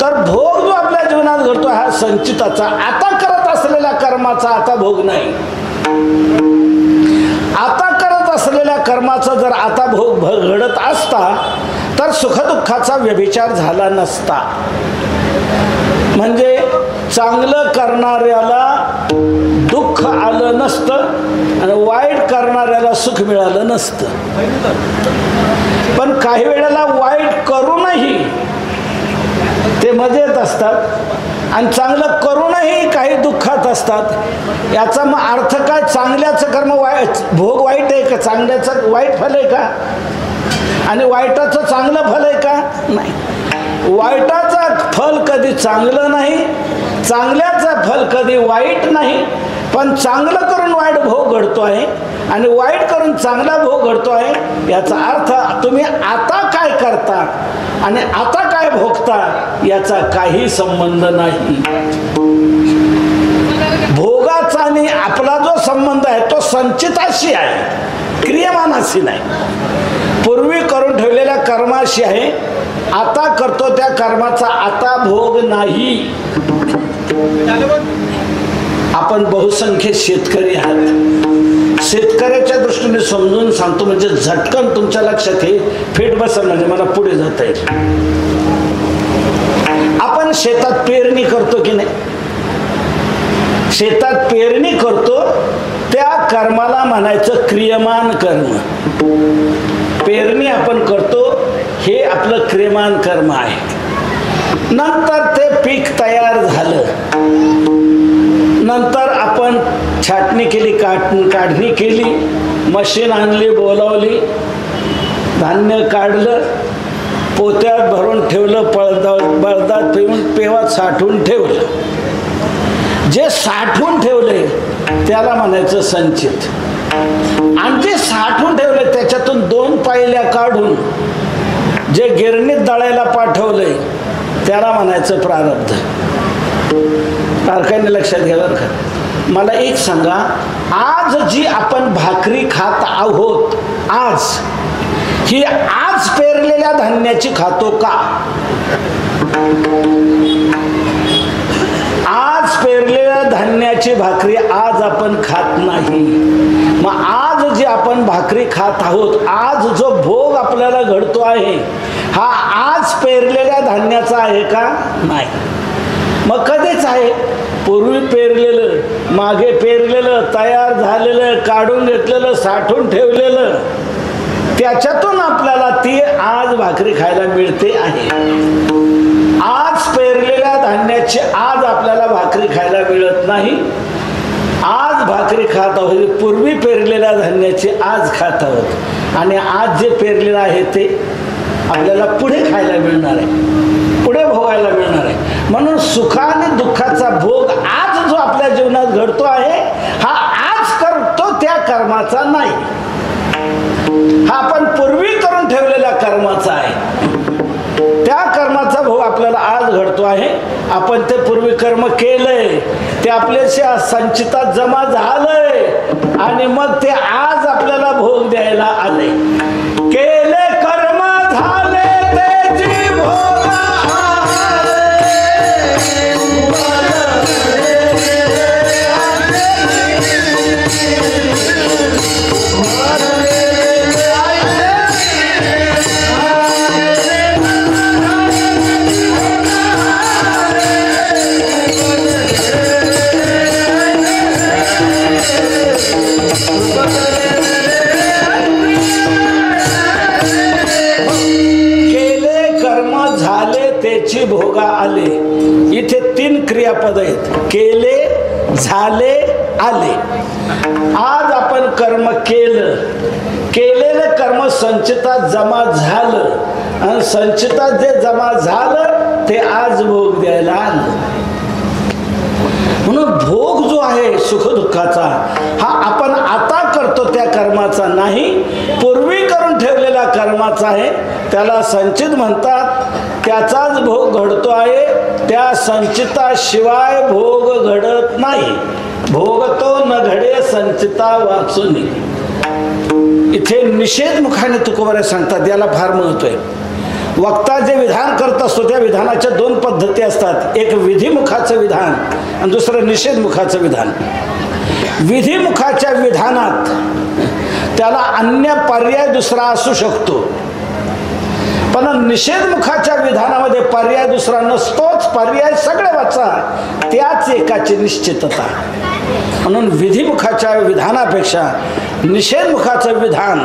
तर भोग जो आपल्या जीवनात घडतो हा संचिताचा, आता करत असलेल्या कर्माचा आता भोग नाही. आता करत असलेल्या कर्माचा जर आता भोग घडत असता तर सुखदुःखाचा व्यभिचार झाला नसता. म्हणजे चांगलं करणाऱ्याला दुःख आलं नसतं आणि वाईट करणाऱ्याला सुख मिळालं नसतं. पण काही वेळेला वाईट करूनही ते मजेत असतात आणि चांगलं करूनही काही दुःखात असतात. याचा मग अर्थ काय? चांगल्याचं कर्म भोग वाईट आहे का? चांगल्याचं वाईट फल आहे का? आणि वाईटाचं चांगलं फल आहे का? नाही. वाईटाचं फल कधी चांगलं नाही, चांगल्याचं फल कधी वाईट नाही. पण चांगलं करून वाईट भोग घडतो आहे आणि वाईट करून चांगला भोग घडतो आहे. याचा अर्थ तुम्ही आता काय करता आणि आता काय भोगता याचा काही संबंध नाही. भोगाचा आणि आपला जो संबंध आहे तो संचिताशी आहे, क्रियमानाशी नाही. पूर्वी करून ठेवलेल्या कर्माशी आहे. आता करतो त्या कर्माचा आता भोग नाही. आपण बहुसंख्य शेतकरी आहात. शेतकऱ्याच्या दृष्टीने समजून सांगतो म्हणजे झटकन तुमच्या लक्षात हे फिट बसेल, म्हणजे मला पुढे जाता येईल. आपण शेतात पेरणी करतो की नाही? शेतात पेरणी करतो त्या कर्माला म्हणायचं क्रियमान कर्म. पेरणी आपण करतो हे आपलं क्रियमान कर्म आहे. नंतर ते पीक तयार झालं, नंतर आपण छाटणी केली, काढणी केली, मशीन आणली, बोलावली, धान्य काढलं, पोत्यात भरून ठेवलं, बळदात पिऊन पेवात साठवून ठेवलं. जे साठवून ठेवले त्याला म्हणायचं संचित. आणि जे साठवून ठेवले त्याच्यातून 2 पायल्या काढून जे गिरणीत दळायला पाठवलंय त्याला म्हणायचं प्रारब्ध. बारकाईने लक्षात घ्या बरं का. मला एक सांगा, आज जी आपण भाकरी खात आहोत, आज ही आज पेरलेल्या धान्याची खातो का? आज पेरलेल्या धान्याची भाकरी आज आपण खात नाही. मग आज जी आपण भाकरी खात आहोत, आज जो भोग आपल्याला घडतो आहे हा आज पेरलेल्या धान्याचा आहे का? नाही. मग कधीच आहे? पूर्वी पेरलेलं, मागे पेरलेलं, तयार झालेलं, काढून घेतलेलं, साठवून ठेवलेलं, त्याच्यातून आपल्याला ती आज भाकरी खायला मिळते आहे. आज पेरलेल्या धान्याची आज आपल्याला भाकरी खायला मिळत नाही. आज भाकरी खात आहोत, पूर्वी पेरलेल्या धान्याची आज खात आहोत आणि आज जे पेरलेलं आहे ते आपल्याला पुढे खायला मिळणार आहे, पुढे भोगायला मिळणार आहे. म्हणून सुखा आणि दुःखाचा भोग आज जो आपल्या जीवनात घडतो आहे हा आज करतो त्या कर्माचा नाही, हा आपण पूर्वी करून ठेवलेल्या कर्माचा आहे. महत्व आहे. आपण ते पूर्वी कर्म केलंय, ते आपल्याशी संचितात जमा झालंय आणि मग ते आज आपल्याला भोग द्यायला आले. केले कर्म झाले त्याची भोग भोगा आले. इथे 3 क्रियापद आहेत. केले, झाले, आले. आज आपण कर्म केलं, केलेलं कर्म संचितात जमा झालं आणि संचितात जे जमा झालं ते आज भोग द्यायला आलं. म्हणून भोग जो आहे सुखदुःखाचा हा आपण आता करतो त्या कर्माचा नाही, पूर्वी करून ठेवलेल्या कर्माचा आहे. त्याला संचित म्हणतात. त्याचाच भोग घडतो आहे. त्या संचिताशिवाय भोग घडत नाही. भोग तो न घडे संचिता वाचून. इथे निषेध मुखाने तुकोबारे सांगतात. याला फार महत्व आहे. वक्ता जे विधान करत असतो त्या विधानाच्या 2 पद्धती असतात. एक विधिमुखाचं विधान आणि दुसरं निषेधमुखाचं विधान. विधिमुखाच्या विधानात त्याला अन्य पर्याय दुसरा असू शकतो, पण निषेधमुखाच्या विधानामध्ये पर्याय दुसरा नसतोच. पर्याय सगळे वाचा, त्याच एकाची निश्चितता. म्हणून विधिमुखाच्या विधानापेक्षा निषेधमुखाचं विधान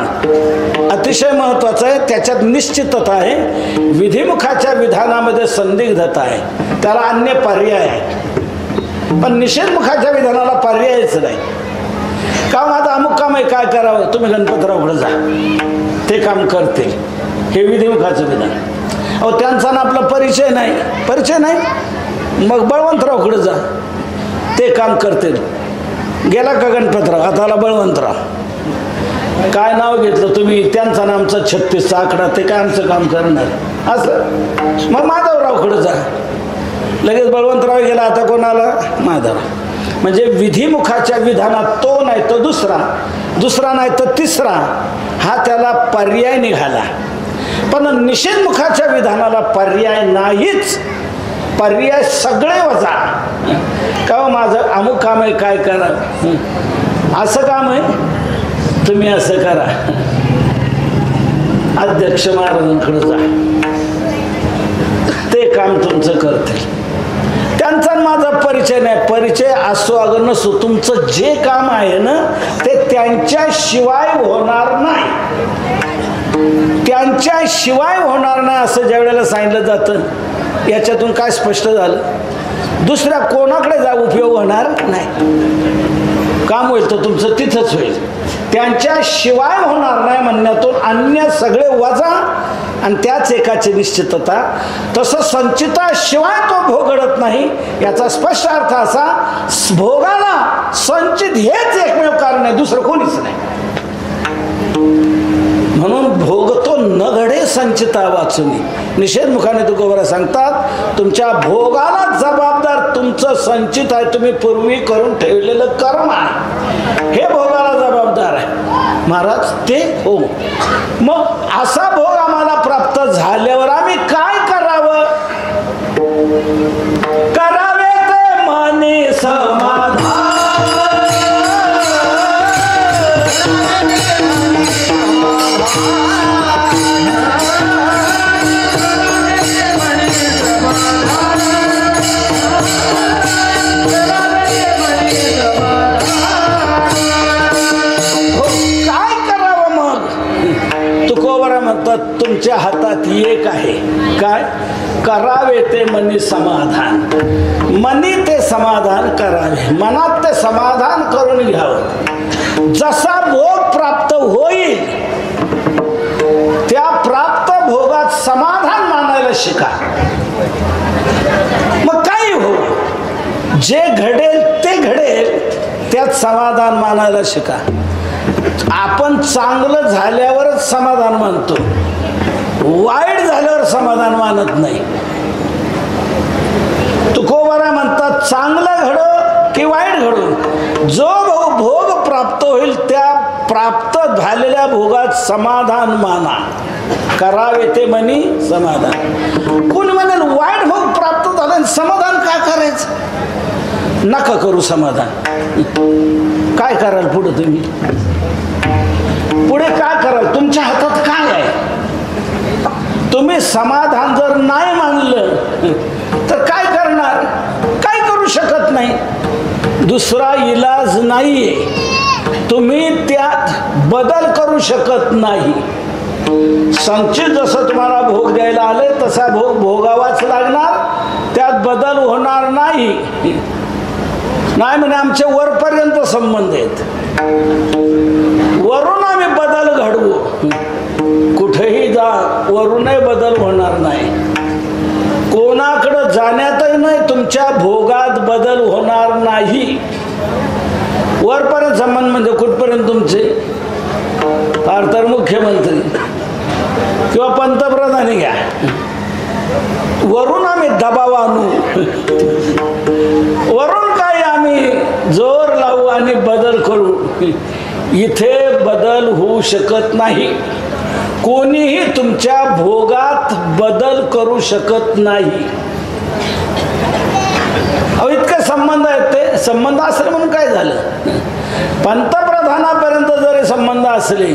अतिशय महत्वाचं आहे. त्याच्यात निश्चितता आहे. विधिमुखाच्या विधानामध्ये संदिग्धता आहे, त्याला अन्य पर्याय आहे. पण निषेधमुखाच्या विधानाला पर्यायच नाही. का माझं अमुक काम आहे, काय करावं, तुम्ही गणपतरावकडे जा, ते काम करतील. हे विधिमुखाचं विधान. अहो त्यांचा ना आपला परिचय नाही, परिचय नाही, मग बळवंतरावकडे जा, ते काम करतील. गेला का गणपतराव, आता आला बळवंतराव, काय नाव घेतलं तुम्ही, त्यांचा ना आमचा 36चा आकडा, ते काय आमचं काम करणार, असं. मग माधवरावकडे जा, लगेच बळवंतराव गेला, आता कोणाला, माधवराव. म्हणजे विधिमुखाच्या विधानात तो नाही तर दुसरा, दुसरा नाही तर तिसरा, हा त्याला पर्याय निघाला. पण निषेधमुखाच्या विधानाला पर्याय नाहीच. पर्याय सगळे वजा. का माझं अमुक काम आहे, काय करा, असं काम आहे, तुम्ही असं करा, अध्यक्ष महाराजांकडे जा, ते काम तुमचं करतील. त्यांचा माझा परिचय नाही, परिचय असो अगर नसो, तुमचं जे काम आहे ना ते त्यांच्याशिवाय होणार नाही, त्यांच्याशिवाय होणार नाही असं ज्या वेळेला सांगितलं जातं, याच्यातून काय स्पष्ट झालं, दुसऱ्या कोणाकडे जा उपयोग होणार नाही. काम होईल तर तुमचं तिथंच होईल, त्यांच्याशिवाय होणार नाही म्हणण्यातून अन्य सगळे वजा आणि त्याच एकाची निश्चितता. तसं संचिताशिवाय तो भोग घडत नाही, याचा स्पष्ट अर्थ असा, भोगाला संचित हेच एकमेव कारण आहे, दुसरं कोणीच नाही. म्हणून भोग तो न घडे संचिता वाचून. निषेधमुखाने तुकोबारा सांगतात, तुमच्या भोगाला जबाबदार तुमचं संचित आहे, तुम्ही पूर्वी करून ठेवलेलं कर्म आहे, हे भोगाला जबाबदार आहे. महाराज ते हो, मग असा भोग आम्हाला प्राप्त झाल्यावर आम्ही काय करावं, करावे ते मनी समाधान. तुमच्या हातात एक आहे, काय करावे ते मनी समाधान. मनी ते समाधान करावे, मनात ते समाधान करून घ्यावं. जसा भोग प्राप्त होईल त्या प्राप्त भोगात समाधान मानायला शिका. मग काही हो, जे घडेल ते घडेल, त्यात समाधान मानायला शिका. आपण चांगलं झाल्यावरच समाधान मानतो, वाईट झाल्यावर समाधान मानत नाही. तुकोबारा म्हणतात चांगलं घडो की वाईट घडो, जो भोग प्राप्त होईल त्या प्राप्त झालेल्या भोगात समाधान माना, करावे ते मनी समाधान. कोणी म्हणेल वाईट भोग प्राप्त झालं समाधान का करायचं, नका करू समाधान. काय कराल पुढे तुम्ही, पुढे काय कराल, तुमच्या हातात काय आहे. तुम्ही समाधान जर नाही मानलं तर काय करणार, काय करू शकत नाही, दुसरा इलाज नाहीये. तुम्ही त्यात बदल करू शकत नाही. संचित जसं तुम्हाला भोग द्यायला आले तसा भोग भोगावाच लागणार, त्यात बदल होणार नाही. नाही म्हणे आमचे वरपर्यंत संबंध आहेत, वरून आम्ही बदल घडवू. कुठेही जा, वरूनही बदल होणार नाही. कोणाकडं जाण्यातही नाही, तुमच्या भोगात बदल होणार नाही. वरपर्यंत संबंध म्हणजे कुठपर्यंत तुमचे, फार तर मुख्यमंत्री किंवा पंतप्रधान घ्या, वरून आम्ही दबाव आणू, वरून काय आम्ही जोर लावू आणि बदल करू. इथे बदल होऊ शकत नाही. कोणीही तुमच्या भोगात बदल करू शकत नाही. अहो इतके संबंध आहेत, ते संबंध असले म्हणून काय झालं. पंतप्रधानापर्यंत जरी संबंध असले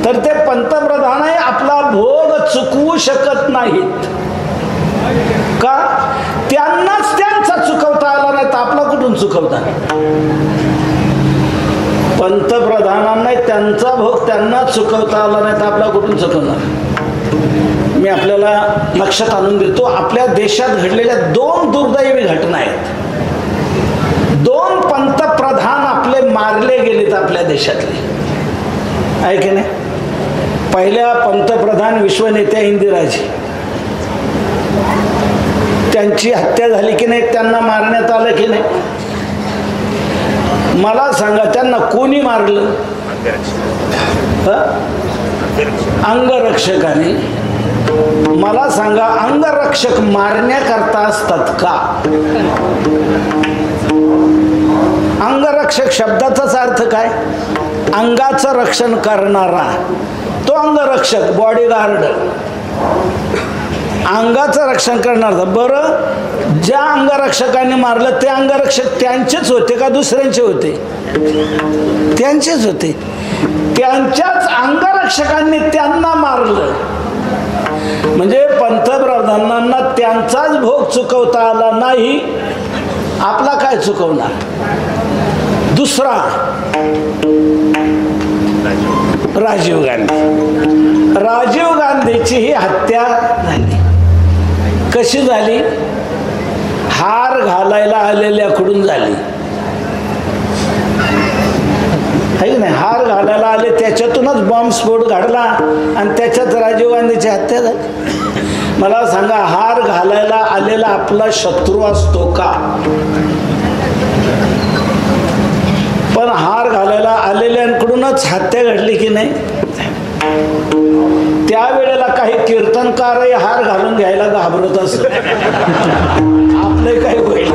तर ते पंतप्रधानही आपला भोग चुकवू शकत नाहीत. का, त्यांनाच त्यांचा चुकवता आला नाही तर आपला कुठून चुकवता. पंतप्रधानांना त्यांचा भोग त्यांना चुकवता आला नाही तर आपला कुठून चुकवणार. मी आपल्याला लक्षात आणून देतो, आपल्या देशात घडलेल्या 2 दुर्दैवी घटना आहेत. 2 पंतप्रधान आपले मारले गेलेत आपल्या देशातले, आहे की नाही. पहिल्या पंतप्रधान विश्वनेत्या इंदिराजी, त्यांची हत्या झाली की नाही, त्यांना मारण्यात आलं की नाही. मला सांगा त्यांना कोणी मारलं, अंगरक्षकाने. मला सांगा अंगरक्षक मारण्याकरता असतात का. अंगरक्षक शब्दाचाच अर्थ काय, अंगाचं रक्षण करणारा तो अंगरक्षक, बॉडीगार्ड, अंगाचं रक्षण करणार. बरं, ज्या अंगरक्षकांनी मारलं ते अंगरक्षक त्यांचेच होते का दुसऱ्यांचे होते, त्यांचेच होते. त्यांच्याच अंगरक्षकांनी त्यांना मारलं म्हणजे पंतप्रधानांना त्यांचाच भोग चुकवता आला नाही, आपला काय चुकवणार. दुसरा राजीव गांधी. राजीव गांधीची ही हत्या झाली. कशी झाली, हार घालायला आलेल्याकडून झाली, आहे नाही. हार घालायला आले त्याच्यातूनच बॉम्बस्फोट घडला आणि त्याच्यात राजीव गांधीची हत्या झाली. मला सांगा, हार घालायला आलेला आपला शत्रू असतो का. पण हार घालायला आलेल्यांकडूनच हत्या घडली की नाही. त्यावेळेला काही कीर्तनकारही हार घालून घ्यायला घाबरत असत, आपले काय होईल.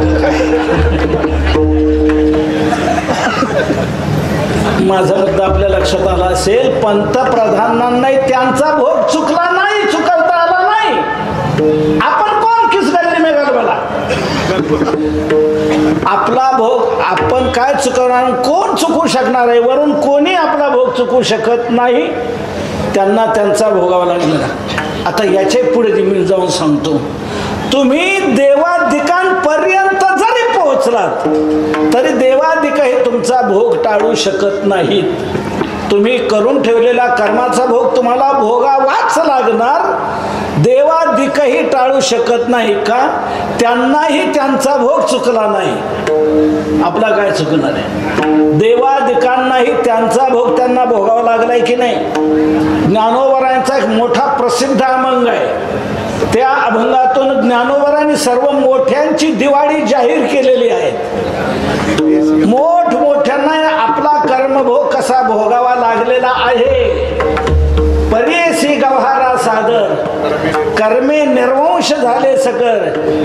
माझा मुद्दा आपल्या लक्षात आला असेल. पंतप्रधानांनाही त्यांचा भोग चुकला नाही, चुकवता आला नाही. आपण कोण किस गल्ली में गलबला, आपला भोग आपण काय चुकवणार, कोण चुकू शकणार आहे. वरून कोणी आपला भोग चुकू शकत नाही, त्यांना त्यांचा भोगावा लागलेला. आता याच्या पुढे मी जाऊन सांगतो, तुम्ही देवादिकांपर्यंत जरी पोहोचलात तरी देवादिक हे तुमचा भोग टाळू शकत नाहीत. तुम्ही करून ठेवलेला कर्माचा भोग तुम्हाला भोगावाच लागणार. देवादिकही टाळू शकत नाही का, त्यांनाही त्यांचा भोग चुकला नाही, आपला काय चुकणार आहे. देवादिकांनाही त्यांचा भोग त्यांना भोगावा लागलाय की नाही. ज्ञानोबरायांचा एक मोठा प्रसिद्ध अभंग आहे. त्या अभंगातून ज्ञानोबरांनी सर्व मोठ्यांची दिवाळी जाहीर केलेली आहे. मोठमोठ्यांना आपला कर्मभोग कसा भोगावा लागलेला आहे. परेसी गव्हारा सादर, कर्मे निर्वंश झाले सकर,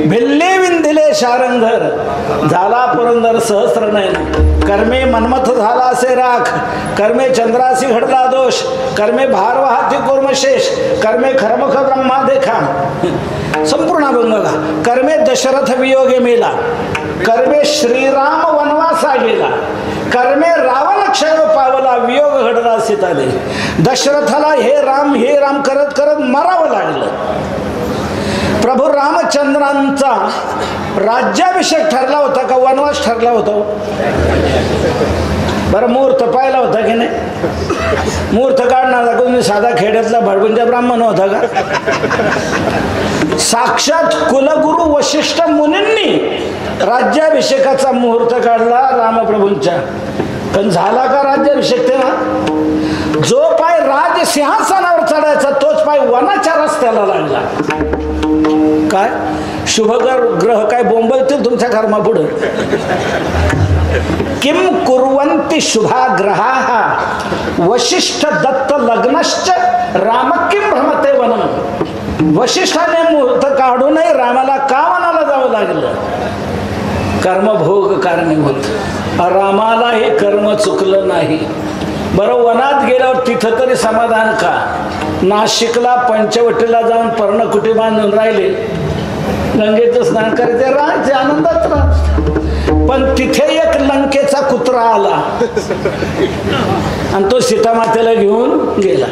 भिल्ले विंधिले शारंधर, झाला पुरंदर सहस्र नयन, कर्मे मन्मथ झाला असे राख, कर्मे चंद्रासी घडला दोष, कर्मे भार वाहती कुर्मशेष, कर्मे खरमुख ब्रह्मा देखा. संपूर्ण अभंग बघा. कर्मे दशरथ वियोगे मेला, कर्मे श्रीराम वनवासा गेला, कर्मे रावण क्षय पावला, वियोग घडला सीता दे. दशरथाला हे राम करत करत मरावं लागलं. प्रभू रामचंद्रांचा राज्याभिषेक ठरला होता का वनवास ठरला होता? बरं मुहूर्त पाहिला होता की नाही? मुहूर्त काढणार कोणी साधा खेड्यातला भडबुंजा ब्राह्मण होता का? साक्षात कुलगुरू वशिष्ठ मुनींनी राज्याभिषेकाचा मुहूर्त काढला रामप्रभूंच्या. पण झाला का राज्याभिषेक? तेव्हा जो पाय राज सिंहासनावर चढायचा तोच पाय वनाच्या रस्त्याला लागला. काय शुभकर ग्रह काय बोंबलतील तुमच्या कर्मापुढे? किम कुर्वन्ति शुभा ग्रहा वशिष्ठ दत्त लग्नश्च राम किम भ्रमते वनम. वशिष्ठाने मुहूर्त काढूनही रामाला का वनाला जावं लागलं? कर्मभोग कारणीभूत. रामाला हे कर्म चुकलं नाही. बरं वनात गेल्यावर तिथं तरी समाधान का? नाशिकला पंचवटीला जाऊन पर्णकुटी बांधून राहिले, गंगेचं स्नान करायचे, राहायचे आनंदात राहा. पण तिथे एक लंकेचा कुत्रा आला आणि तो सीतामातेला घेऊन गेला.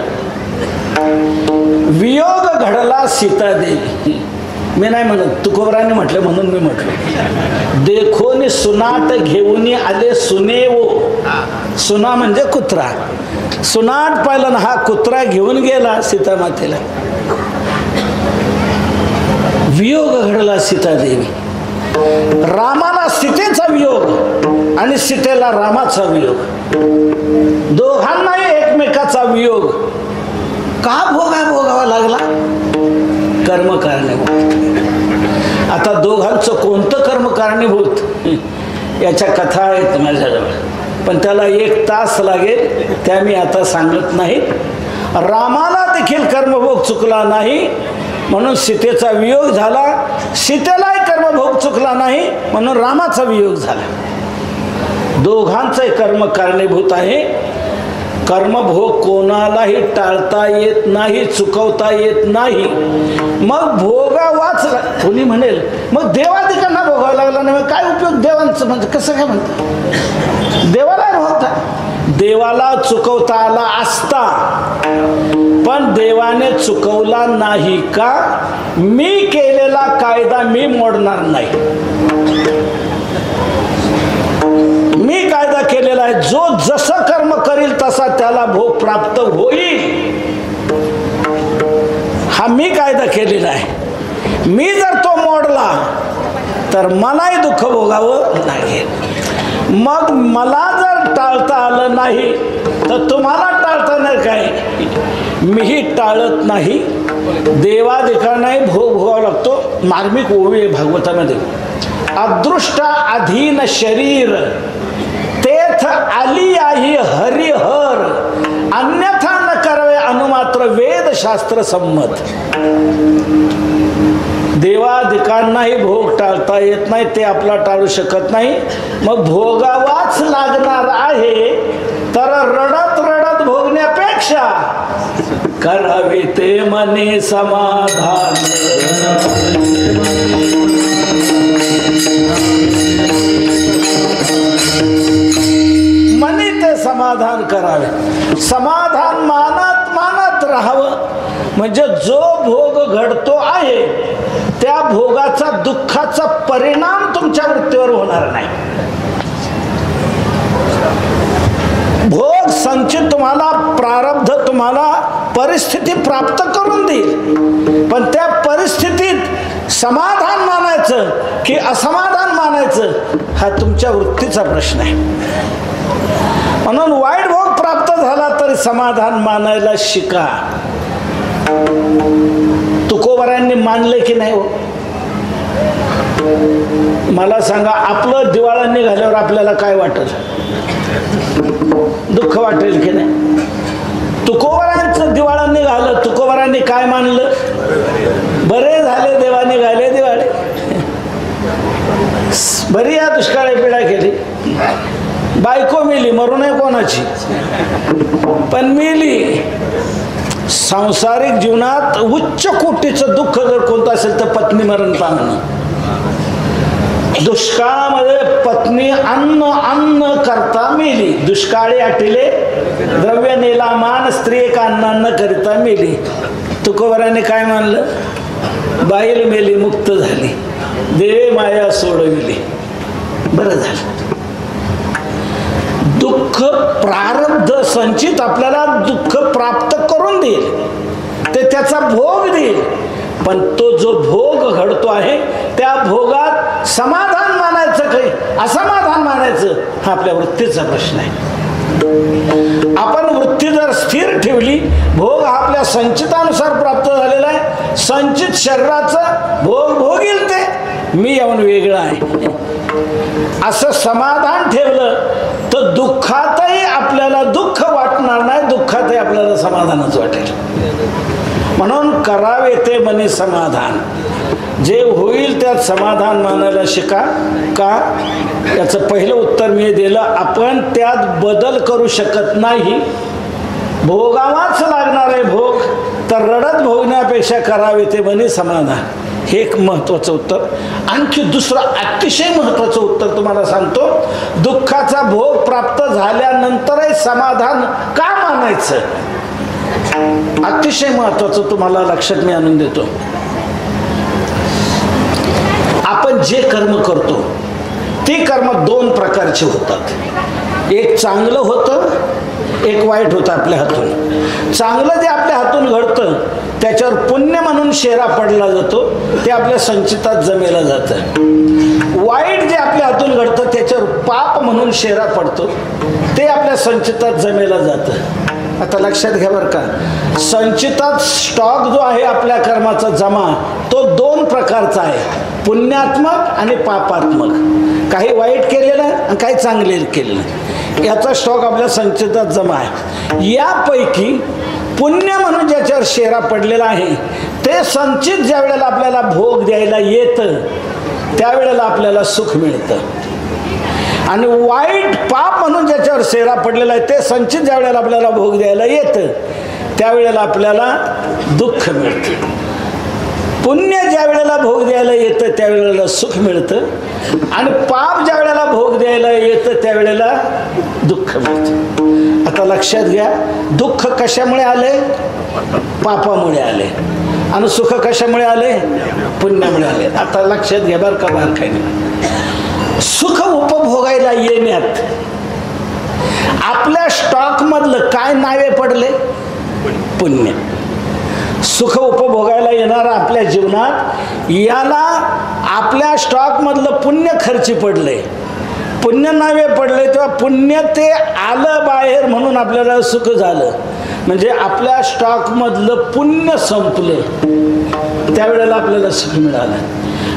वियोग घडला सीता देवी. मी नाही म्हणत, तुकोबराने म्हटलं म्हणून मी म्हटलं. देखोनी सुनाट घेऊन आले सुनेवो. सुना म्हणजे कुत्रा. सुनाट पाहिलं ना, हा कुत्रा घेऊन गेला सीतामातेला. वियोग घडला सीता देवी. रामाला सीतेचा वियोग आणि सीतेला रामाचा वियोग, दोघांनाही एकमेकाचा वियोग का भोगावा लागला? कर्म कारणीभूत. आता दोघांचं कोणतं कर्म कारणीभूत याच्या कथा आहेत माझ्याजवळ, पण त्याला 1 तास लागेल, त्या मी आता सांगत नाही. रामाला देखील कर्मभोग चुकला नाही म्हणून सीतेचा वियोग झाला, सीतेलाही कर्मभोग चुकला नाही म्हणून रामाचा वियोग झाला. दोघांचे कर्म कारणीभूत आहे. कर्मभोग कोणालाही टाळता येत नाही, चुकवता येत नाही. मग भोगावाच. कोणी म्हणेल मग देवादिकांना भोगावं लागला नाही, काय उपयोग देवांचं? म्हणजे कसं काय म्हणतात? देवाला भोगता, देवाला चुकवता आला असता, पण देवाने चुकवला नाही का? मी केलेला कायदा मी मोडणार नाही. मी कायदा केलेला आहे, जो जसं कर्म करील तसा त्याला भोग प्राप्त होईल, हा मी कायदा केलेला आहे. मी जर तो मोडला तर मलाही दुःख भोगावं लागेल. मग मला जर टाळता आलं नाही तर तुम्हाला टाळता नाही काय? मीही टाळत नाही. देवादिकांनाही भोग भोगावा लागतो. मार्मिक ओवी आहे भागवतामध्ये. अदृष्ट अधीन शरीर तेथ आली आहे हरिहर, अन्यथा न करवे अनुमात्र वेद शास्त्र संमत. देवादिकांनाही भोग टाळता येत नाही, ते आपला टाळू शकत नाही. मग भोगावाच लागणार आहे, तर रडत रडत भोगण्यापेक्षा करावे ते मने समाधान. मनी ते समाधान करावे. समाधान मानत मानत राहावं. म्हणजे जो भोग घडतो आहे त्या भोगाचा दुःखाचा परिणाम तुमच्या वृत्तीवर होणार नाही. भोग संचित तुम्हाला, प्रारब्ध तुम्हाला परिस्थिती प्राप्त करून देईल, पण त्या परिस्थितीत समाधान मानायचं की असमाधान मानायचं हा तुमच्या वृत्तीचा प्रश्न आहे. म्हणून वाईट भोग प्राप्त झाला तरी समाधान मानायला शिका. तुकोबरायांनी मानले की नाही हो? मला सांगा, आपलं दिवाळा निघाल्यावर आपल्याला काय वाटेल? दुःख वाटेल की नाही? तुकोबरायांचं दिवाळा निघालं, तुकोबरांनी तुकोबारांनी काय मानलं? बरे झाले देवा निघाले दिवाळे. बरी या दुष्काळी पिढा केली. बायको मेली, मरू नये कोणाची, पण मेली. सांसारिक जीवनात उच्च कोटीचं दुःख जर कोणतं असेल तर पत्नी मरण पावणं. दुष्काळामध्ये पत्नी अन्न करता मेली. दुष्काळी आटिले द्रव्य नेला मान, स्त्री एक अन्न करिता मेली. तुकोबाराने काय मानलं? बाईल मेली मुक्त झाली, देवे माया सोडविली. बरं झालं. दुःख प्रारब्ध संचित आपल्याला दुःख प्राप्त करून देईल, ते त्याचा भोग देईल. पण तो जो भोग घडतो आहे त्या भोगात समाधान मानायचं काही असमाधान मानायचं हा आपल्या वृत्तीचा प्रश्न आहे. आपण वृत्ती जर स्थिर ठेवली, भोग हा आपल्या संचितानुसार प्राप्त झालेला आहे. संचित शरीराचं भोग भोगील ते, मी याहून वेगळं आहे असं समाधान ठेवलं तर दुःखातही आपल्याला दुःख वाटणार नाही, दुःखातही आपल्याला समाधानच वाटेल. म्हणून करावे ते मनी समाधान. जे होईल त्यात समाधान मानायला शिका. का? याचं पहिलं उत्तर मी दिलं. आपण त्यात बदल करू शकत नाही. भोगावाच लागणार आहे भोग, तर रडत भोगण्यापेक्षा करावे ते मनी समाधान. हे एक महत्त्वाचं उत्तर. आणखी दुसरं अतिशय महत्त्वाचं उत्तर तुम्हाला सांगतो. दुःखाचा भोग प्राप्त झाल्यानंतरही समाधान का मानायचं? अतिशय महत्त्वाचं तुम्हाला लक्षात मी आणून देतो. आपण जे कर्म करतो ते कर्म दोन प्रकारचे होतात. एक चांगलं होतं, एक वाईट होतं आपल्या हातून. चांगलं जे आपल्या हातून घडतं त्याच्यावर पुण्य म्हणून शेरा पडला जातो, ते आपल्या संचितात जमेला जातं. वाईट जे आपल्या हातून घडतं त्याच्यावर पाप म्हणून शेरा पडतो, ते आपल्या संचितात जमेला जातं. आता लक्षात घ्या बरं का, संचितात स्टॉक जो आहे आपल्या कर्माचा जमा तो दोन प्रकारचा आहे, पुण्यात्मक आणि पापात्मक. काही वाईट केलेलं आणि काही चांगले केलेलं, याचा स्टॉक आपल्या संचितात जमा आहे. यापैकी पुण्य म्हणून ज्याच्यावर शेरा पडलेला आहे ते संचित ज्या वेळेला आपल्याला भोग द्यायला येतं त्यावेळेला आपल्याला सुख मिळतं. आणि वाईट पाप म्हणून ज्याच्यावर शेरा पडलेला आहे ते संचित ज्या वेळेला आपल्याला भोग द्यायला येतं त्यावेळेला आपल्याला दुःख मिळतं. पुण्य ज्या वेळेला भोग द्यायला येतं त्यावेळेला सुख मिळतं, आणि पाप ज्या वेळेला भोग द्यायला येतं त्यावेळेला दुःख मिळतं. आता लक्षात घ्या, दुःख कशामुळे आले? पापामुळे आले. आणि सुख कशामुळे आले? पुण्यामुळे आले. आता लक्षात घ्या बरं का बारकाईने, सुख उपभोगायला येण्यात आपल्या स्टॉक मधलं काय नावे पडले? पुण्य. सुख उपभोगायला येणारा आपल्या जीवनात याला आपल्या स्टॉक मधलं पुण्य खर्ची पडले, पुण्य नावे पडले, तेव्हा पुण्य ते आलं बाहेर म्हणून आपल्याला सुख झालं. म्हणजे आपल्या स्टॉक मधलं पुण्य संपलं, त्यावेळेला आपल्याला सुख मिळालं.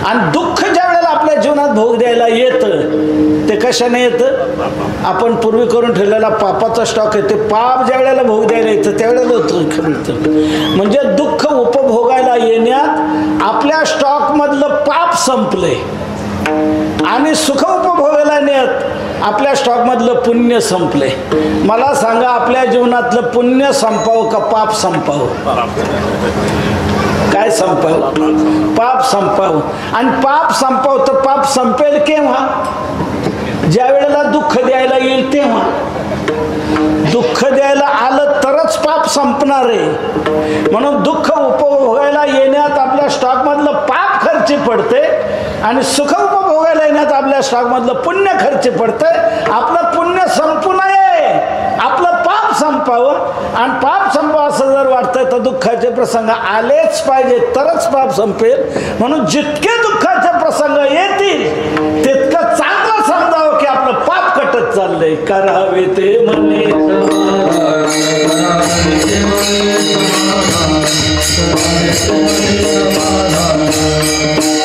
आणि दुःख ज्या वेळेला आपल्या जीवनात भोग द्यायला येतं ते कशाने येतं? आपण पूर्वी करून ठेवलेला पापाचा स्टॉक आहे, ते पाप ज्या वेळेला भोग द्यायला येतं त्यावेळेला दुःख मिळतं. म्हणजे दुःख उपभोगायला येण्यात आपल्या स्टॉक मधलं पाप संपले, आणि सुख उपभोगायला नेत आपल्या स्टॉक मधलं पुण्य संपले. मला सांगा, आपल्या जीवनातलं पुण्य संपावं का पाप संपावं? काय संपावं? पाप संपावं. आणि पाप संपावं तर पाप संपेल केव्हा? ज्या वेळेला दुःख द्यायला येईल तेव्हा. दुःख द्यायला आलं तरच पाप संपणार आहे. म्हणून दुःख उपभोगायला येण्यात आपल्या स्टॉक मधलं पाप खर्ची पडते, आणि सुख उपभोगायला येण्यात आपल्या स्टॉक मधलं पुण्य खर्ची पडतंय. आपलं पुण्य संपू नये, आपलं पाप संपावं. आणि पाप संपावं असं जर वाटतंय तर दुःखाचे प्रसंग आलेच पाहिजे, तरच पाप संपेल. म्हणून जितके दुःखाचे प्रसंग येतील तितकं चांगलं समजावं की आपलं पाप कटत चाललंय. करावे ते मनी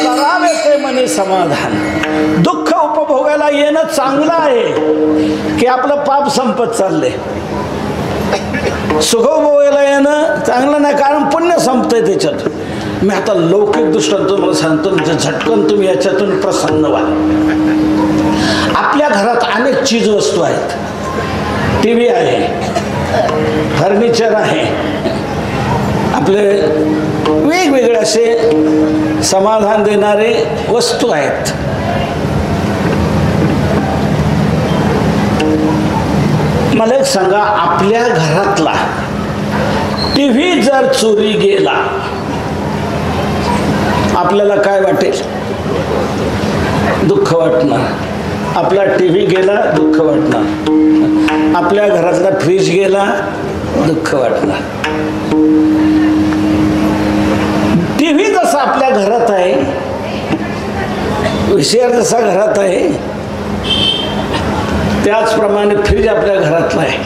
करावे ते मनी समाधान. दुःख उपभोगायला येणं चांगलं आहे की आपलं पाप संपत चाललंय. सुखभोगायला येणं चांगलं नाही, कारण पुण्य संपतंय त्याच्यात. मी आता लौकिक दृष्टांत तुम्हाला सांगतो, म्हणजे झटकन तुम्ही याच्यातून प्रसन्न व्हाल. आपल्या घरात अनेक चीज वस्तू आहेत. टी व्ही आहे, फर्निचर आहे, आपले वेगवेगळे असे समाधान देणारे वस्तू आहेत. मला एक सांगा, आपल्या घरातला टी व्ही जर चोरी गेला आपल्याला काय वाटेल? दुःख वाटणार. आपला टी व्ही गेला दुःख वाटणार. आपल्या घरातला फ्रीज गेला दुःख वाटणार. टी व्ही जसा आपल्या घरात आहे, विषय जसा घरात आहे, त्याचप्रमाणे फ्रीज आपल्या घरातला आहे.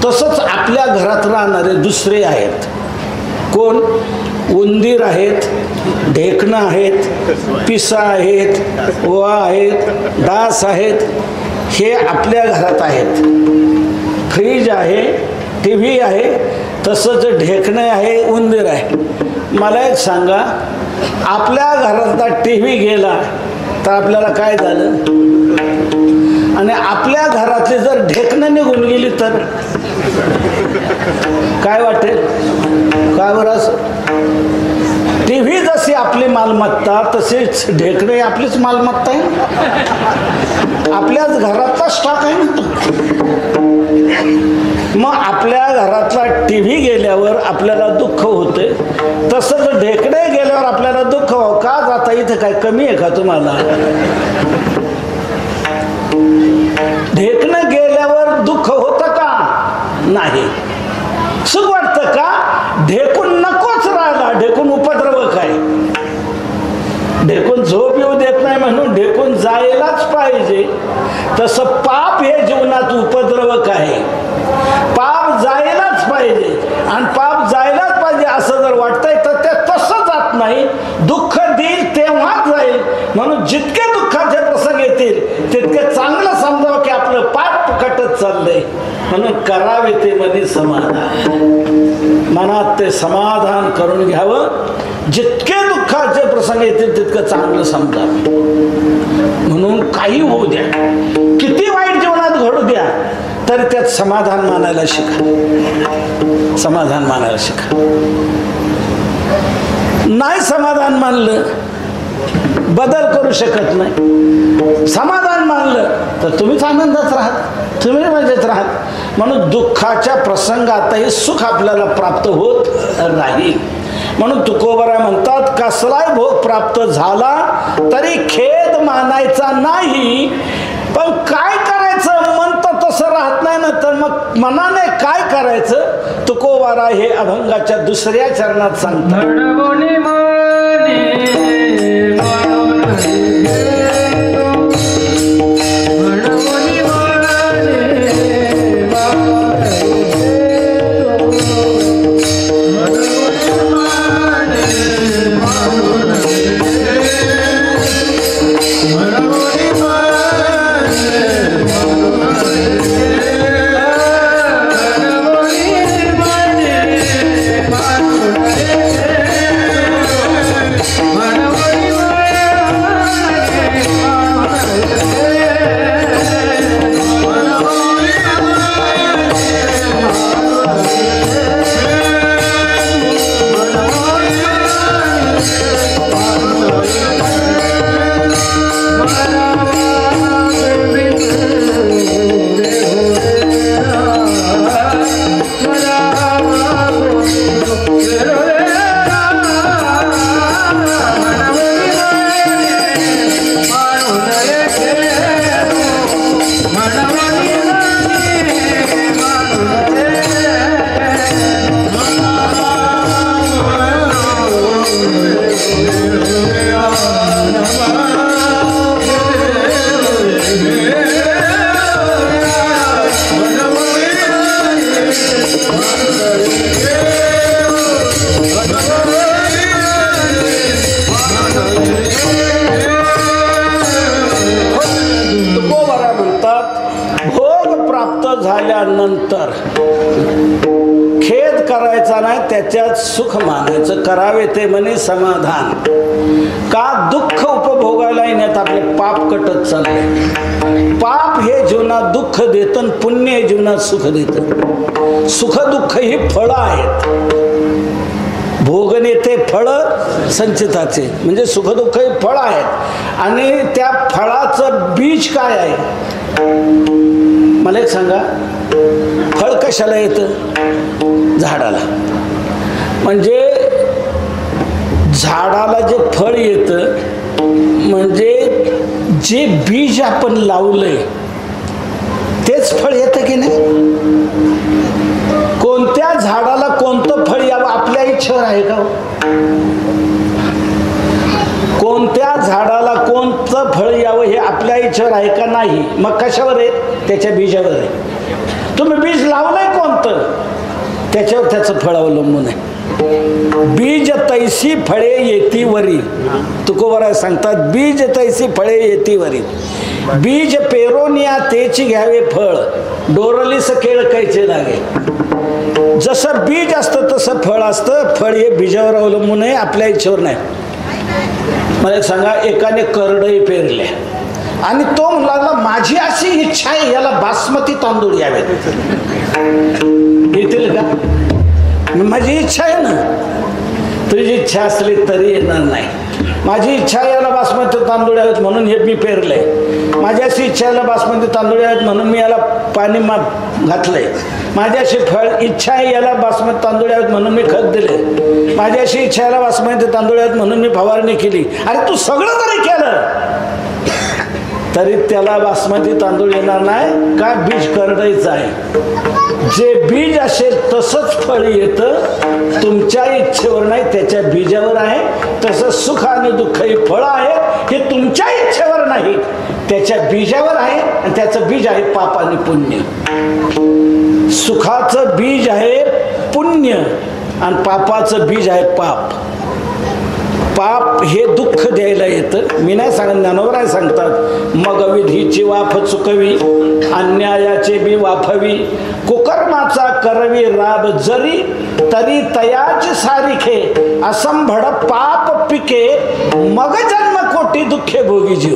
तसंच आपल्या घरात राहणारे दुसरे आहेत. कोण? उंदीर आहेत, ढेकणं आहेत, पिसा आहेत, ओवा आहेत, डास आहेत. हे आपल्या घरात आहेत. फ्रीज आहे, टी व्ही आहे, तसंच ढेकणे आहे, उंदीर आहे. मला एक सांगा, आपल्या घरातला टी व्ही गेला तर आपल्याला काय झालं? आणि आपल्या घरातली जर ढेकणं निघून गेली तर काय वाटेल? काय बरं? असं टी व्ही जशी आपली मालमत्ता तशीच ढेकणे आपलीच मालमत्ता आहे. आपल्याच घरातला स्टॉक आहे ना. मग आपल्या घरातला टी व्ही गेल्यावर आपल्याला दुःख होते, तसंच ढेकणे गेल्यावर आपल्याला दुःख हो का? जाता इथे काय कमी आहे का तुम्हाला? ढेकणं गेल्यावर दुःख होतं का? नाही. सुख वाटतं का? ढेकून नकोच राहिला. ढेकून उपद्रव काय? ढेकून झोप येऊ देत नाही म्हणून ढेकून जायलाच पाहिजे. तसं पाप हे जीवनात उपद्रव काय? पाप जायलाच पाहिजे. आणि पाप जायलाच पाहिजे असं जर वाटतंय तर ते तसं जात नाही. दुःख देईल तेव्हाच जाईल. म्हणून जितके दुःखाचे प्रसंग येतील तितके चांगलं समजावं की आपलं पाप कटत चाललंय. म्हणून करावे ते मध्ये समाधान. मनात ते समाधान करून घ्यावं. जितके दुःखाचे प्रसंग येतील तितकं चांगलं समजावं. म्हणून काही होऊ द्या, किती वाईट जीवनात घडू द्या, तरी त्यात समाधान मानायला शिका. समाधान मानायला शिका. नाही समाधान मानलं बदल करू शकत नाही. समाधान मानलं तर तुम्हीच आनंदात राहात, तुम्ही मजेत राहात. म्हणून दुःखाच्या प्रसंगातही सुख आपल्याला प्राप्त होत राहील. म्हणून तुकोबरा म्हणतात, कसलाही भोग प्राप्त झाला तरी खेद मानायचा नाही. पण काय करायचं? मन तर तसं राहत नाही ना, तर मग मनाने काय करायचं? तुकोबारा हे अभंगाच्या दुसऱ्या चरणात सांगतात. झाल्यानंतर करायचा नाही, त्याच्यात सुख मानायचं. करावे ते म्हणे समाधान. का दुःख उपभोगायला येण्यात आपले पाप कटत चालले. पाप हे जीवनात दुःख देतं, पुण्य हे जीवनात सुख देतं. सुख दुःख ही फळं आहेत. भोगणे ते फळ संचिताचे, म्हणजे सुख दुःख हे फळ आहेत. आणि त्या फळाचं बीज काय आहे मला एक सांगा. फळ कशाला येतं? झाडाला. म्हणजे झाडाला जे फळ येतं म्हणजे जे बीज आपण लावलंय तेच फळ येतं की नाही. कोणत्या झाडाला कोणतं फळ यावं आपल्या इच्छेवर आहे का? कोणत्या झाडाला कोणतं फळ यावं हे आपल्या इच्छेवर आहे का? नाही. मग कशावर आहे? त्याच्या बीजावर आहे. तुम्ही बीज लावलंय कोणतं त्याच्यावर त्याचं फळ अवलंबून आहे. बीज तैसी फळे येती वरी. तुकोबराय सांगतात बीज तैसी फळे येती वरी. बीज पेरोनिया तेची घ्यावे फळ, डोरलीस केळ कैचे लागे. जसं बीज असतं तसं फळ असतं. फळ हे बीजावर अवलंबून आहे, आपल्या इच्छेवर नाही. मला सांगा, एकाने करडई पेरले आणि तो म्हणला माझी अशी इच्छा आहे याला बासमती तांदूळ यावेत. येतील का? माझी इच्छा आहे ना. तुझी इच्छा असली तरी येणार नाही. माझी इच्छा याला बासमती तांदूळ यावेत म्हणून हे मी पेरलंय. माझी अशी इच्छा याला बासमती तांदूळ यावेत म्हणून मी याला पाणी घातलंय. माझी अशी इच्छा आहे याला बासमती तांदूळ यावेत म्हणून मी खत दिले. माझी अशी इच्छा याला बासमती तांदूळ यावेत म्हणून मी फवारणी केली. अरे तू सगळं जरी केलं तरी त्याला बासमती तांदूळ येणार नाही. का? बीज करडायचं आहे. जे बीज असेल तसंच फळ येतं. तुमच्या इच्छेवर नाही, त्याच्या बीजावर आहे. तसं सुख आणि दुःख ही फळं आहेत. हे तुमच्या इच्छेवर नाही, त्याच्या बीजावर आहे. आणि त्याचं बीज आहे पाप आणि पुण्य. सुखाचं बीज आहे पुण्य आणि पापाचं बीज आहे पाप. पाप हे दुःख द्यायला येतं. मी नाही सांगत, ज्ञानोबराय सांगतात मग विधीची वाफ चुकवी, अन्यायाचे बी वाफवी, कुकर्माचा करवी राब जरी, तरी तयाची सारिखे, असंभड पाप पिके, मग जन्म कोटी दुःखे भोगी जीव.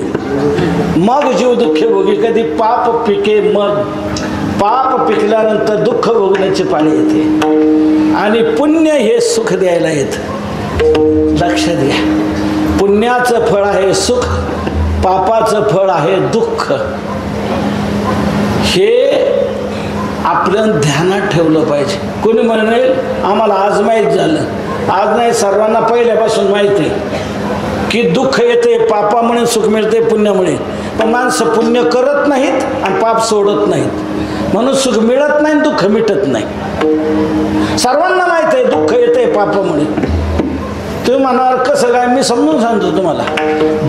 मग जीव दुःखे भोगी. कधी पाप पिके, मग पाप पिकल्यानंतर दुःख भोगण्याची पाळी येते. आणि पुण्य हे सुख द्यायला येतं. लक्ष द्या, पुण्याचं फळ आहे सुख, पापाचं फळ आहे दुःख. हे आपलं ध्यानात ठेवलं पाहिजे. कोणी म्हणेल आम्हाला आज माहीत झालं. आज नाही, सर्वांना पहिल्यापासून माहिती आहे की दुःख येते पापामुळे, सुख मिळते पुण्यामुळे. पण माणसं पुण्य करत नाहीत आणि पाप सोडत नाहीत, म्हणून सुख मिळत नाही, दुःख मिटत नाही. सर्वांना माहित आहे दुःख येते पापामुळे. तुम्ही म्हणाल कसं काय? मी समजून सांगतो तुम्हाला.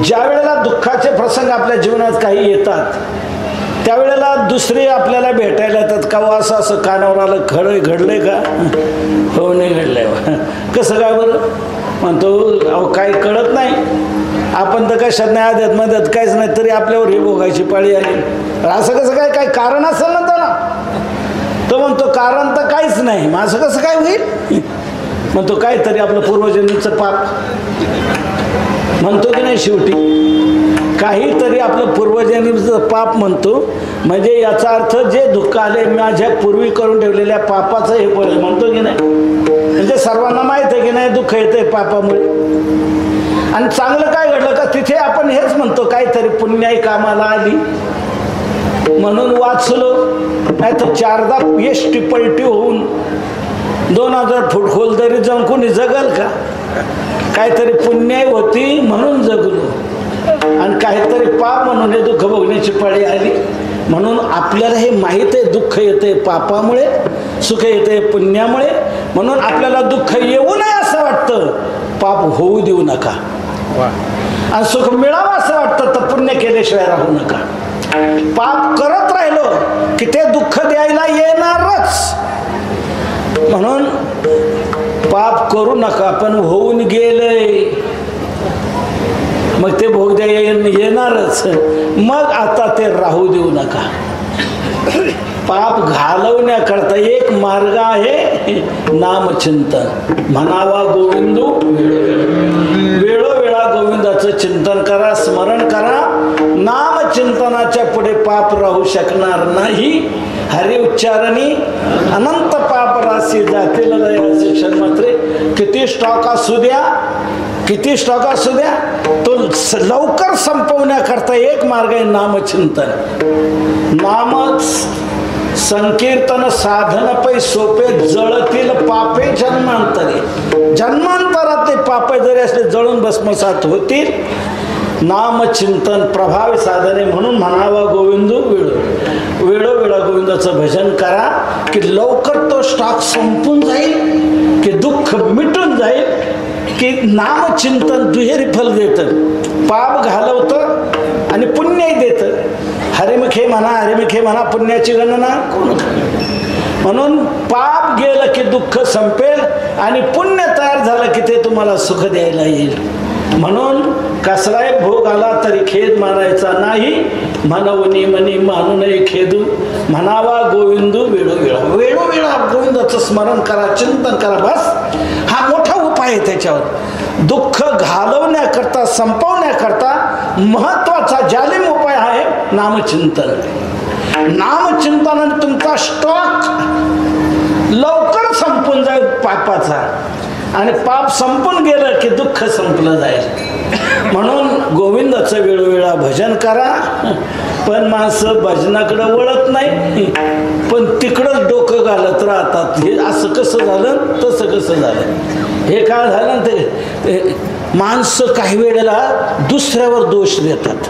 ज्या वेळेला दुःखाचे प्रसंग आपल्या जीवनात काही येतात त्यावेळेला दुसरे आपल्याला भेटायला येतात. का असं असं कानावर आलं, खरं घडलंय का? हो नाही घडलंय. कसं काय बरं? म्हणतो अहो काही कळत नाही. आपण तर कशात नाही, आध्यात मध्यात काहीच नाही, तरी आपल्यावर हे भोगायची पाळी आली. असं कसं काय? काय कारण असेल ना त्याला. तो म्हणतो कारण तर काहीच नाही. मग असं कसं काय होईल? म्हणतो काहीतरी आपलं पूर्वजन्मीचं पाप म्हणतो की नाही. शेवटी काहीतरी आपलं पूर्वजन्मीचं पाप म्हणतो. म्हणजे याचा अर्थ जे दुःख आले माझ्या पूर्वी करून ठेवलेल्या पापाचं हे फळ म्हणतो की नाही. म्हणजे सर्वांना माहित आहे की नाही दुःख येतंय पापामुळे. आणि चांगलं काय घडलं का तिथे आपण हेच म्हणतो काहीतरी पुण्याई कामाला आली म्हणून वाचलो. नाही तर चारदा एसटी पलटी होऊन 2000 फूट खोल तरी जाऊन कोणी जगल का? काहीतरी पुण्याई होती म्हणून जगलो आणि काहीतरी पाप म्हणून हे दुःख भोगण्याची पाळी आली. म्हणून आपल्याला हे माहीत आहे दुःख येते पापामुळे, सुख येते पुण्यामुळे. म्हणून आपल्याला दुःख येऊ नये असं वाटतं, पाप होऊ देऊ नका. आणि सुख मिळावं असं वाटतं तर पुण्य केल्याशिवाय राहू नका. पाप करत राहिलो की ते दुःख द्यायला येणारच. म्हणून पाप करू नका. पण होऊन गेलंय मग ते भोग द्या येणारच. मग आता ते राहू देऊ नका. पाप घालवण्याकरता एक मार्ग आहे नामचिंतन. म्हणावा गोविंदू वेळोवेळा गोविंदाचं चिंतन करा, स्मरण करा. नामचिंतनाच्या पुढे पाप राहू शकणार नाही. हरि उच्चारणी अनंत पाप राशी जातील शिक्षण मात्रे. किती स्टॉक असू द्या, किती स्टॉक असू द्या, तो लवकर संपवण्याकरता एक मार्ग आहे नामचिंतन. नाम संकीर्तन साधन पै सोपे जळतील पापे जन्मांतरे. जन्मांतरात ते पापे जरी असले जळून भस्मसात होतील. नामचिंतन प्रभावी साधने. म्हणून म्हणावा गोविंदू वेळोवेळा गोविंदाचं भजन करा की लवकर तो स्टॉक संपून जाईल, की दुःख मिटून जाईल, की नामचिंतन दुहेरी फल देतं. पाप घालवतं आणि पुण्यही देतं. हरिमुखे म्हणा पुण्याची गणना कोण. म्हणून पाप गेलं की दुःख संपेल आणि पुण्य तयार झालं की ते तुम्हाला सुख द्यायला येईल. म्हणून कसलाही भोग आला तरी खेद मानायचा नाही. म्हणवनी मनी मानू नये खेदू. म्हणावा गोविंदू वेळोवेळा गोविंदाचं स्मरण करा, चिंतन करा. बस हा मोठा उपाय आहे त्याच्यावर. दुःख घालवण्याकरता, संपवण्याकरता महत्वाचा जालिम उपाय आहे नामचिंतन. नामचिंतनाने तुमचा स्टॉक लवकर संपून जाईल पापाचा, आणि पाप संपून गेलं की दुःख संपलं जाईल. म्हणून गोविंदाचं वेळोवेळा भजन करा. पण माणसं भजनाकडे वळत नाही, पण तिकडंच डोकं घालत राहतात. हे असं कसं झालं, तसं कसं झालं, हे काय झालं. ते माणसं काही वेळेला दुसऱ्यावर दोष देतात.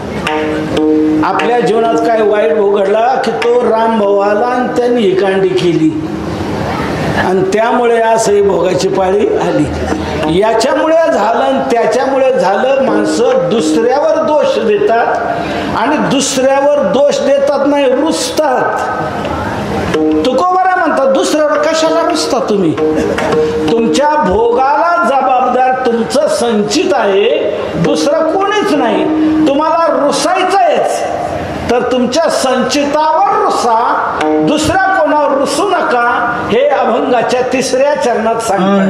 आपल्या जीवनात काय वाईट घडला की तो राम भाऊ आला आणि त्यांनी ही कांडी केली आणि त्यामुळे असंही भोगाची पाळी आली. याच्यामुळे झालं आणि त्याच्यामुळे झालं. माणसं दुसऱ्यावर दोष देतात आणि दुसऱ्यावर दोष देतात नाही, रुसतात. तुकोबारा म्हणतात दुसऱ्यावर कशाला रुसता तुम्ही. तुमच्या भोगाला जबाबदार तुमचं संचित आहे, दुसरं कोणीच नाही. तुम्हाला रुसायचंच तर तुमच्या संचितावर रुसा, दुसऱ्या कोणावर रुसू नका. हे अभंगाच्या 3ऱ्या चरणात सांगतात.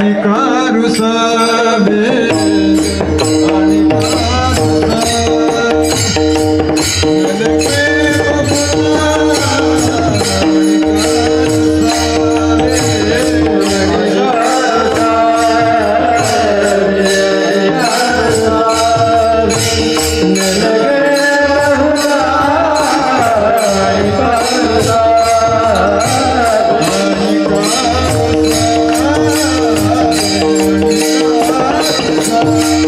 Thank you.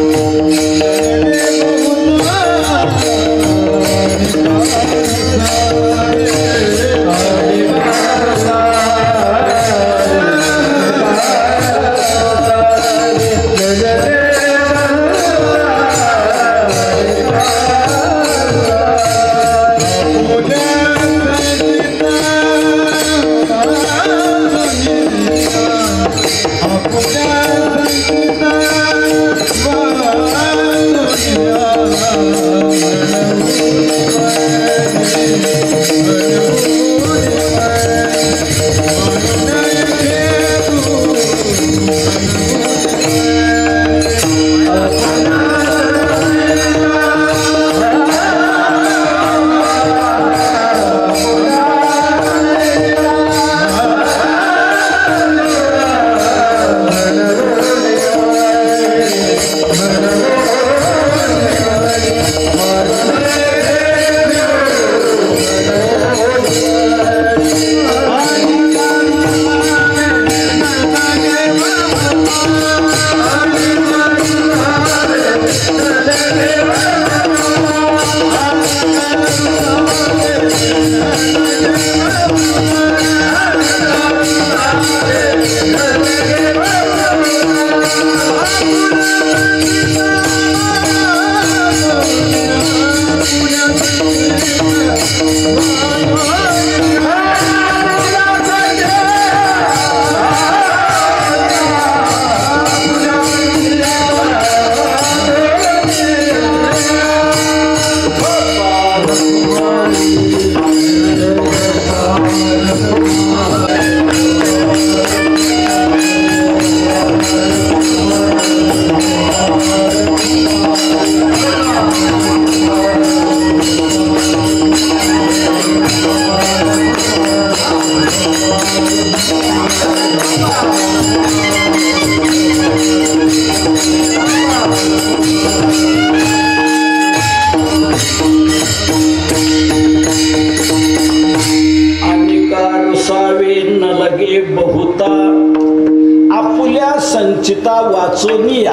न लगे बहुता आपुल्या संचिता वाचोनिया,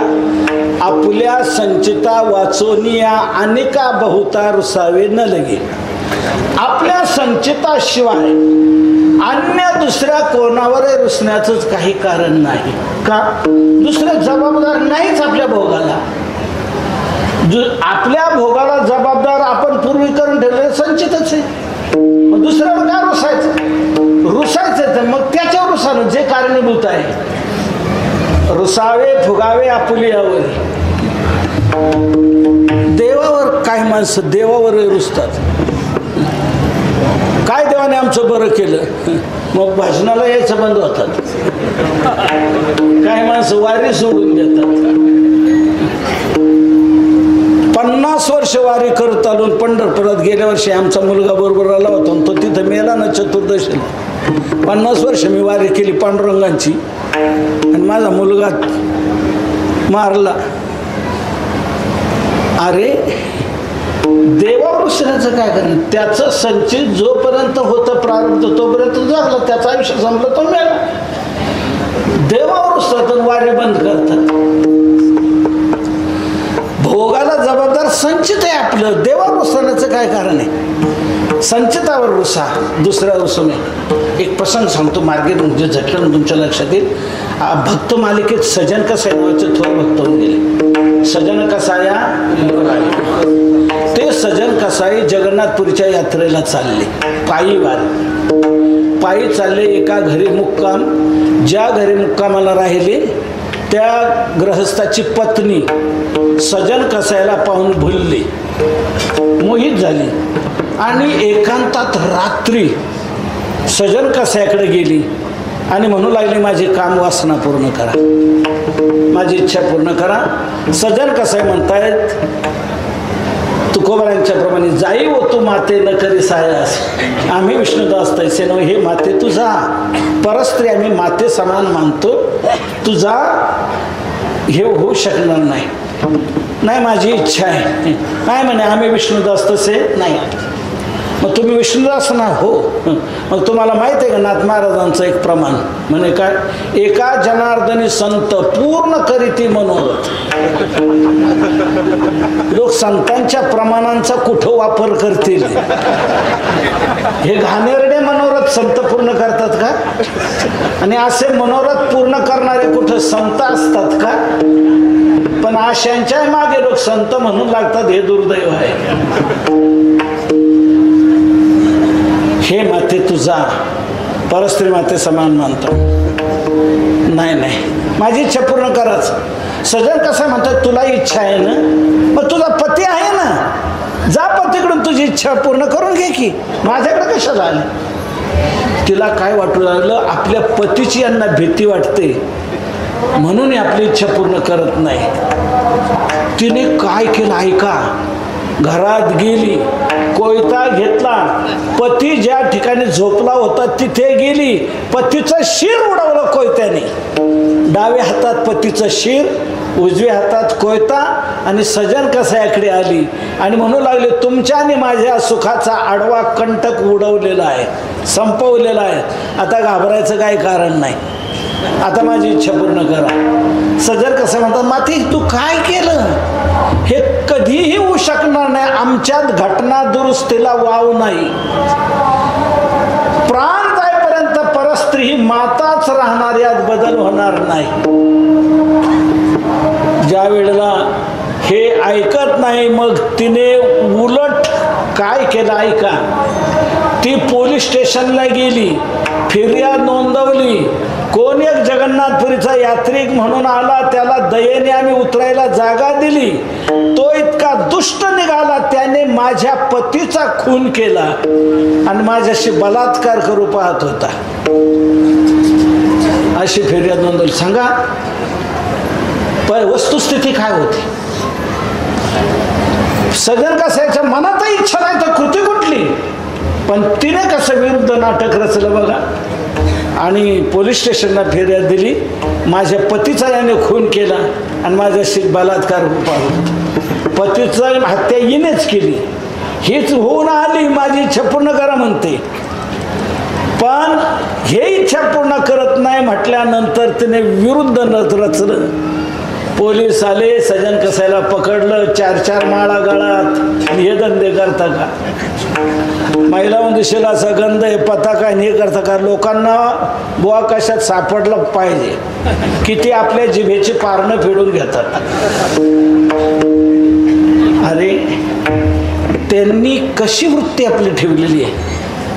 आपुल्या संचिता वाचोनिया अनेका बहुता रुसावे न लगे. आपल्या संचिताशिवाय अन्य दुसऱ्या कोणावर रुसण्याचंच काही कारण नाही. का? दुसरे जबाबदार नाहीच आपल्या भोगाला. आपल्या भोगाला जबाबदार आपण पूर्वी करून ठेवलेलं संचितच आहे. मग दुसऱ्यावर काय रुसायचं तर मग त्याच्यावर रुसावं जे कारणीभूत आहे. रुसावे फुगावे आपुलियावर. देवावर काय माणसं देवावर रुसतात. काय देवाने आमचं बरं केलं मग भाषणाला यायचं बंद होतात. काय माणसं वारी सोडून देतात. 50 वर्ष वारी करत आलो. पंढरपुरात गेल्या वर्षी आमचा मुलगा बरोबर आला होता. तो तिथं मेला ना चतुर्दशीला. 50 वर्ष मी वारी केली पांडुरंगांची आणि माझा मुलगा मारला. अरे देवावर रुसण्याचं काय करणं. त्याचं संचित जोपर्यंत होतं प्रारब्ध तोपर्यंत जगलं. त्याचं आयुष्य संपलं तो मेला. देवावर रुसतात वारी बंद करतात. भोगाला जबाबदार संचित आहे आपलं. देवावर रुसण्याचं काय कारण आहे. संचितावर रुसा, दुसऱ्या रुसू नये. एक प्रसंग सांगतो मार्गे म्हणजे झटकन तुमच्या लक्षात येईल. भक्त मालिकेत सजन कसाई नावाचे थोर भक्त होऊन गेले. सजन कसाया ते सजन कसाई जगन्नाथपुरीच्या यात्रेला चालले. पायी वारी पायी चालले. एका घरी मुक्काम. ज्या घरी मुक्कामाला राहिले त्या गृहस्थाची पत्नी सजन कसायला पाहून भुलली, मोहित झाली आणि एकांतात रात्री सजन कसायाकडे गेली आणि म्हणू लागली माझी काम वासना पूर्ण करा, माझी इच्छा पूर्ण करा. सजन कसाय म्हणतायत तुकोबारांच्या प्रमाणे जाई व तू माते न करी सायास. आम्ही विष्णुदास तैसे नव्हे. हे माते तुझा परस्त्री आम्ही माते समान मानतो. तुझा हे होऊ शकणार नाही. नाही माझी इच्छा आहे. काय म्हणे आम्ही विष्णुदास तसे नाही. मग तुम्ही विष्णुदास ना. हो. मग तुम्हाला माहित आहे का नाथ महाराजांचं एक प्रमाण म्हणे काय. एका जनार्दनी संत पूर्ण करीती मनोरथ. लोक संतांच्या प्रमाणांचा कुठं वापर करतील. हे घाणेरडे मनोरथ संत पूर्ण करतात का. आणि असे मनोरथ पूर्ण करणारे कुठं संत असतात का. पण आशांच्या मागे लोक संत म्हणून लागतात. हे दुर्दैव आहे. हे माते तुझा परस्त्री माते समान मानतो. नाही नाही माझी इच्छा पूर्ण कराच. सजन कसं म्हणतात तुला इच्छा आहे ना. मग तुझा पती आहे ना. जा पतीकडून तुझी इच्छा पूर्ण करून घे की. माझ्याकडे कशाला आली. तिला काय वाटू लागलं आपल्या पतीची यांना भीती वाटते म्हणून आपली इच्छा पूर्ण करत नाही. तिने काय केलं ऐका. घरात गेली, कोयता घेतला, पती ज्या ठिकाणी झोपला होता तिथे गेली, पतीचं शिर उडवलं कोयत्याने. डाव्या हातात पतीचं शिर, उजव्या हातात कोयता आणि सजन कसायाकडे आली आणि म्हणू लागले तुमच्या आणि माझ्या सुखाचा आडवा कंटक उडवलेला आहे, संपवलेला आहे. आता घाबरायचं काही कारण नाही. आता माझी इच्छा पूर्ण करा. सजन कसं म्हणतात माती तू काय केलं. हे कधीही होऊ शकणार नाही. आमच्यात घटना दुरुस्तीला वाव नाही. प्राण जाईपर्यंत परस्त्री ही माताच राहणार. यात बदल होणार नाही. ज्या वेळेला हे ऐकत नाही मग तिने उलट काय केलं ऐका. ती पोलीस स्टेशनला गेली, फिर्याद नोंदवली. कोण एक जगन्नाथपुरीचा यात्रिक म्हणून आला, त्याला दयेने आम्ही उतरायला जागा दिली. तो इतका दुष्ट निघाला, त्याने माझ्या पतीचा खून केला आणि माझ्याशी बलात्कार करू पाहत होता. अशी फिर्याद नोंदवली. सांगा वस्तुस्थिती काय होती. सजन कसायच्या मनातही इच्छा नाही तर कृती कुठली. पण तिने कसं विरुद्ध नाटक रचलं बघा. आणि पोलीस स्टेशनला फिर्याद दिली, माझ्या पतीचा याने खून केला आणि माझ्याशी बलात्कार पाहून पतीचा हत्या हिनेच केली, हीच होऊन आली, माझी इच्छा पूर्ण करा म्हणते. पण हे इच्छा पूर्ण करत नाही म्हटल्यानंतर तिने विरुद्ध रचलं. पोलीस आले, सजन कसायला पकडलं, 4-4 माळा गळात. हे धंदे करता का? महिला दिशेला असा गंध आहे, पताका हे करता का? लोकांना बुवा कशात सापडलं पाहिजे किती आपल्या जिभेची पारणं फेडून घेतात. अरे त्यांनी कशी वृत्ती आपली ठेवलेली आहे,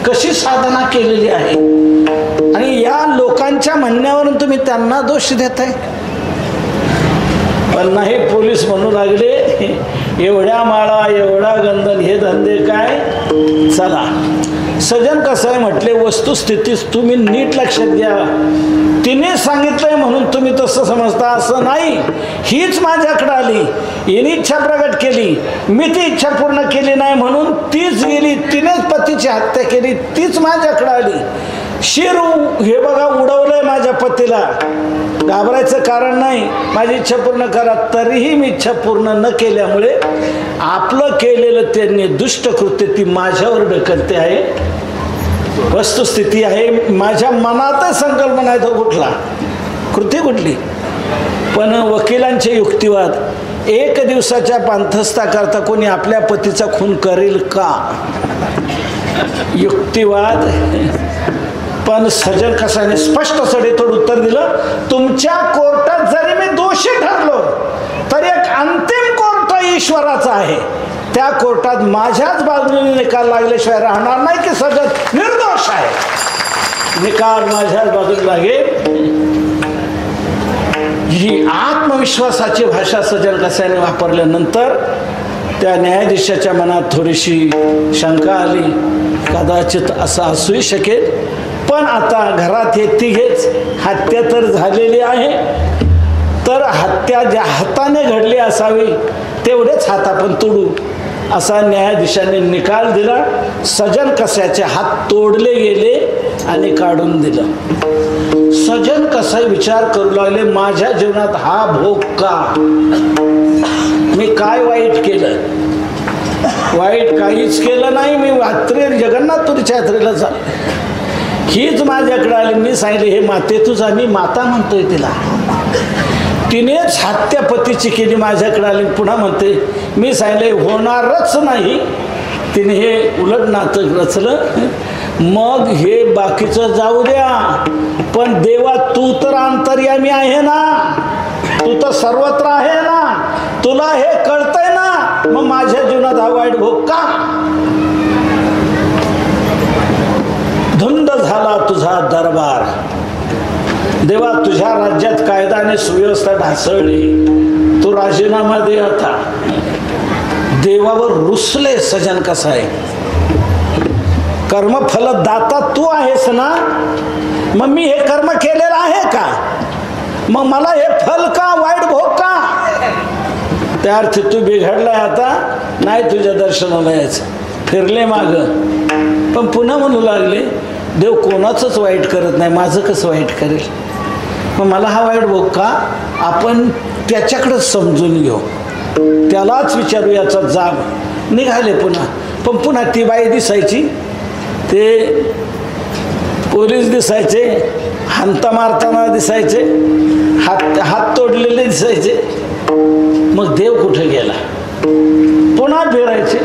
कशी साधना केलेली आहे, आणि या लोकांच्या म्हणण्यावरून तुम्ही त्यांना दोष देताय. पण नाही, पोलीस म्हणू लागले एवढ्या माळा, एवढा गंधन, हे धंदे काय? चला. सजन कसाय म्हटले, वस्तुस्थितीच तुम्ही नीट लक्षात घ्या. तिने सांगितलंय म्हणून तुम्ही तसं समजता असं नाही. हीच माझ्याकडे आली, हिने इच्छा प्रगट केली, मी ती इच्छा पूर्ण केली नाही म्हणून तीच गेली, तिनेच पतीची हत्या केली, तीच माझ्याकडे आली. शिर हे बघा उडवलंय माझ्या पतीला, घाबरायचं कारण नाही, माझी इच्छा पूर्ण करा. तरीही मी इच्छा पूर्ण न केल्यामुळे आपलं केलेलं त्यांनी दुष्ट कृत्य ती माझ्यावर ढकलते आहे. वस्तुस्थिती आहे, माझ्या मनातच संकल्पना आहे तो कुठला, कृती कुठली. पण वकिलांचे युक्तिवाद, 1 दिवसाच्या पांथस्था करता कोणी आपल्या पतीचा खून करेल का? युक्तिवाद. पण सजन कसाने स्पष्ट सडेतोड उत्तर दिलं, तुमच्या कोर्टात जरी मी दोषी ठरलो तरी एक अंतिम कोर्ट ईश्वराचा आहे, त्या कोर्टात माझ्याच बाजूने निकाल लागल्याशिवाय राहणार नाही की सजन निर्दोष आहे. निकाल माझ्याच बाजूला लागेल. ही आत्मविश्वासाची भाषा सजन कसाने वापरल्यानंतर त्या न्यायाधीशाच्या मनात थोडीशी शंका आली, कदाचित असं असूही शकेल. पण आता घरात हे तिघेच, हत्या तर झालेली आहे, तर हत्या ज्या हाताने घडली असावी तेवढेच हात आपण तोडू असा न्यायाधीशाने निकाल दिला. सजन कसाचे हात तोडले गेले आणि काढून दिलं. सजन कसाई विचार करू लागले, माझ्या जीवनात हा भोग का? मी काय वाईट केलं? वाईट काहीच केलं नाही. मी यात्रे जगन्नाथपुरीच्या यात्रेला चालले, हीच माझ्याकडे आली. मी सांगितले, हे माते तुझा, मी माता म्हणतोय तिला, तिनेच हत्या पतीची केली, माझ्याकडे आली. पुन्हा म्हणते, मी सांगितले होणारच नाही. तिने हे उलट नाटक रचलं. मग हे बाकीचं जाऊ द्या, पण देवा तू तर अंतर्यामी आहे ना, तू तर सर्वत्र आहे ना, तुला हे कळतंय ना, मग माझ्या जीवनात हा वाईट भोग का? धुंद झाला तुझा दरबार, देवा तुझ्या राज्यात कायदा आणि सुव्यवस्था ढासळली, तू राजीनामा दे आता. देवावर रुसले सजन कसाय. कर्मफल दाता तू आहेस ना, मग मी हे कर्म केलेलं आहे का? मग मला हे फल का, वाईट भोग का? त्या अर्थी तू बिघडलाय, आता नाही तुझ्या दर्शनाला यायचं. फिरले माग, पण पुन्हा म्हणू लागले, देव कोणाचंच वाईट करत नाही, माझं कसं वाईट करेल? मग मला हा वाईट भोग का? आपण त्याच्याकडेच समजून घेऊ, त्यालाच विचारू याचा जाग. निघाले पुन्हा. पण पुन्हा ती बाई दिसायची, ते पोलीस दिसायचे, हांता मारताना दिसायचे, हात तोडलेले दिसायचे. मग देव कुठे गेला? पुन्हा फिरायचे.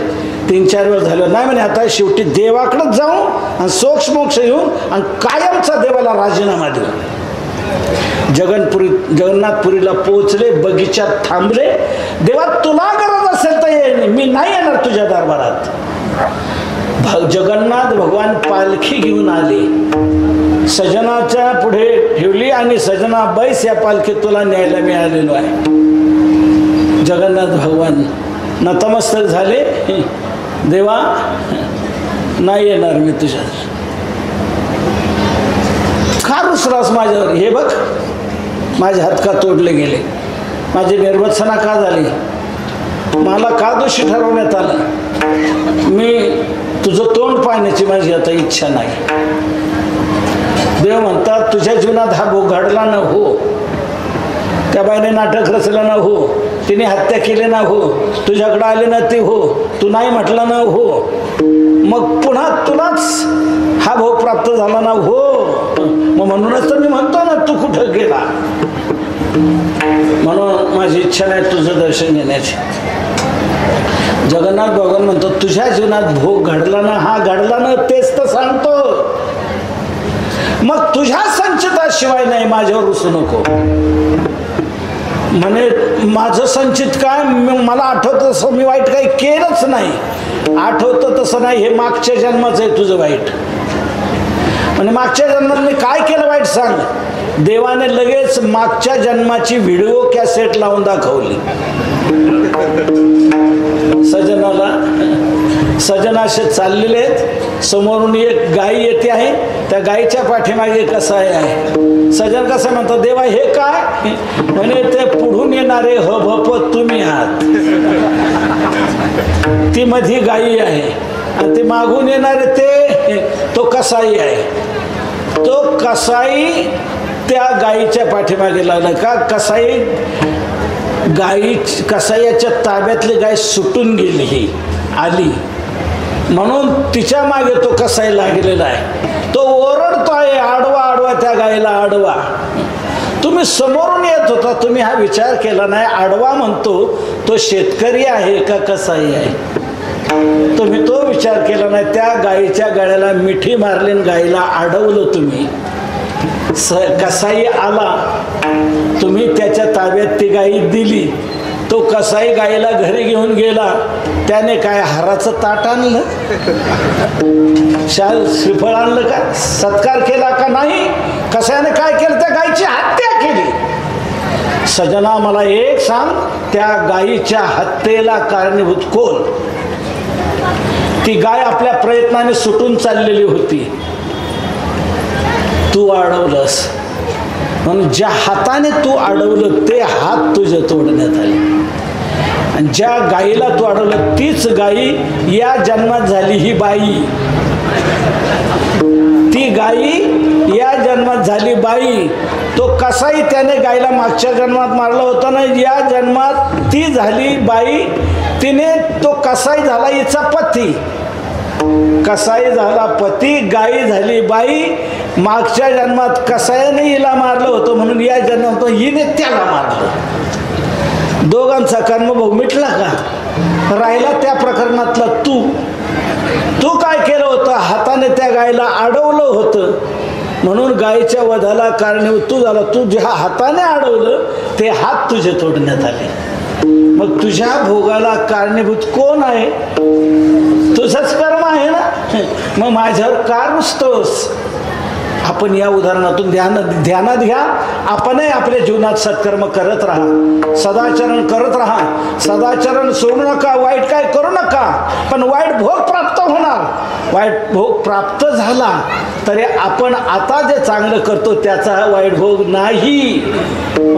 3-4 वेळ झालं, नाही म्हणे आता शेवटी देवाकडेच जाऊ आणि सोक्ष मोक्ष येऊन आणि कायमचा देवाला राजीनामा देऊ. जगन्नाथपुरीला पोहोचले, बगीच्यात थांबले. देवा तुला गरज असेल तर ये, मी नाही येणार तुझ्या दरबारात. जगन्नाथ भगवान पालखी घेऊन आले, सजनाच्या पुढे ठेवली आणि सजना बैस, या पालखीत तुला न्यायला मी आलेलो आहे. जगन्नाथ भगवान नतमस्तक झाले, देवा नाही येणार मी तुझ्या. का रुसलास माझ्यावर? हे बघ माझे हात का तोडले गेले, माझी निर्वत्सना का झाली, मला का दोषी ठरवण्यात आलं? मी तुझं तोंड पाहण्याची माझी आता इच्छा नाही. देव म्हणतात तुझ्या जीवनात हा भोग घडला न हो, त्या बाईने नाटक रचलं ना हो, तिने हत्या केली ना हो, तुझ्याकडं आले ना ते हो, तू नाही म्हटलं ना हो, मग पुन्हा तुलाच हा भोग प्राप्त झाला ना हो. मग म्हणूनच तर मी म्हणतो ना तू कुठं गेला. म्हणून माझी इच्छा नाही तुझं दर्शन घेण्याची. जगन्नाथ भगवान म्हणतो तुझ्या जीवनात भोग घडला ना, हा घडला ना तेच तर सांगतो. मग तुझ्या संचिताशिवाय नाही माझ्यावर रुसू नको. म्हणे माझं संचित काय, मला आठवतं तसं मी वाईट काही केलंच नाही. आठवतं तसं नाही, हे मागच्या जन्माचं आहे तुझं वाईट. म्हणजे मागच्या जन्मात मी काय केलं वाईट सांग. देवाने लगेच मागच्या जन्माची व्हिडिओ कॅसेट लावून दाखवली. सजन असे चाललेले आहेत, समोरून एक गाई येते आहे, त्या गाईच्या पाठीमागे कसाई आहे. सजन कसं म्हणतात देवा हे काय, म्हणे ते पुढून येणारे हभप तुम्ही आहात. ती मधी गाई आहे आणि ते मागून येणारे तो कसाई आहे. तो कसाई त्या गाईच्या पाठीमागे लागला का. कसाईच्या ताब्यातली गाय सुटून गेली, ही आली म्हणून तिच्या मागे तो कसाई लागलेला आहे. तो ओरडतोय आडवा आडवा त्या गायीला आडवा. तुम्ही समोरून येत होता, तुम्ही हा विचार केला नाही. आडवा म्हणतो तो शेतकरी आहे का कसाई आहे, तुम्ही तो विचार केला नाही. त्या गायीच्या गळ्याला मिठी मारली, गायीला अडवलं तुम्ही. कसाई आला, तुम्ही त्याच्या ताब्यात ती गाई दिली. तो कसाई गायीला घरी घेऊन गेला. त्याने काय हाराचं ताट आणलं, शाल श्रीफळ आणलं का, सत्कार केला का नाही. कसाईने काय केलं, त्या गायीची हत्या केली. सजना मला एक सांग, त्या गायीच्या हत्येला कारणीभूत कोण. ती गाय आपल्या प्रयत्नाने सुटून चाललेली होती, तू अडवलंस. म्हणून ज्या हाताने तू अडवलं ते हात तुझे तोडण्यात आले. आणि ज्या गायीला तू अडवलं तीच गायी या जन्मात झाली ही बाई. ती गायी या जन्मात झाली बाई. तो कसाई त्याने गायीला मागच्या जन्मात मारलं होतं ना, या जन्मात ती झाली बाई. तिने तो कसाई झाला हिचा पती, कसाई झाला पती, गायी झाली बाई. मागच्या जन्मात कसाईने हिला मारलं होतं म्हणून या जन्मात हिने त्याला मारलं. दोघांचा कर्मभोग मिटला का. राहिला त्या प्रकरणातला तू काय केलं होतं, हाताने त्या गायीला अडवलं होतं म्हणून गायीच्या वधाला कारणीभूत तू झाला. तू ज्या हाताने अडवलं ते हात तुझे तोडण्यात आले. मग तुझ्या भोगाला कारणीभूत कोण आहे, तुझंच कर्म आहे ना. मग माझ्यावर का रुसतोस. आपण या उदाहरणातून ध्यानात घ्या. आपणही आपल्या जीवनात सत्कर्म करत राहा, सदाचरण करत राहा. सदाचरण सोडू नका, वाईट काय करू नका. पण वाईट भोग प्राप्त होणार. वाईट भोग प्राप्त झाला तरी आपण आता जे चांगलं करतो त्याचा हा वाईट भोग नाही.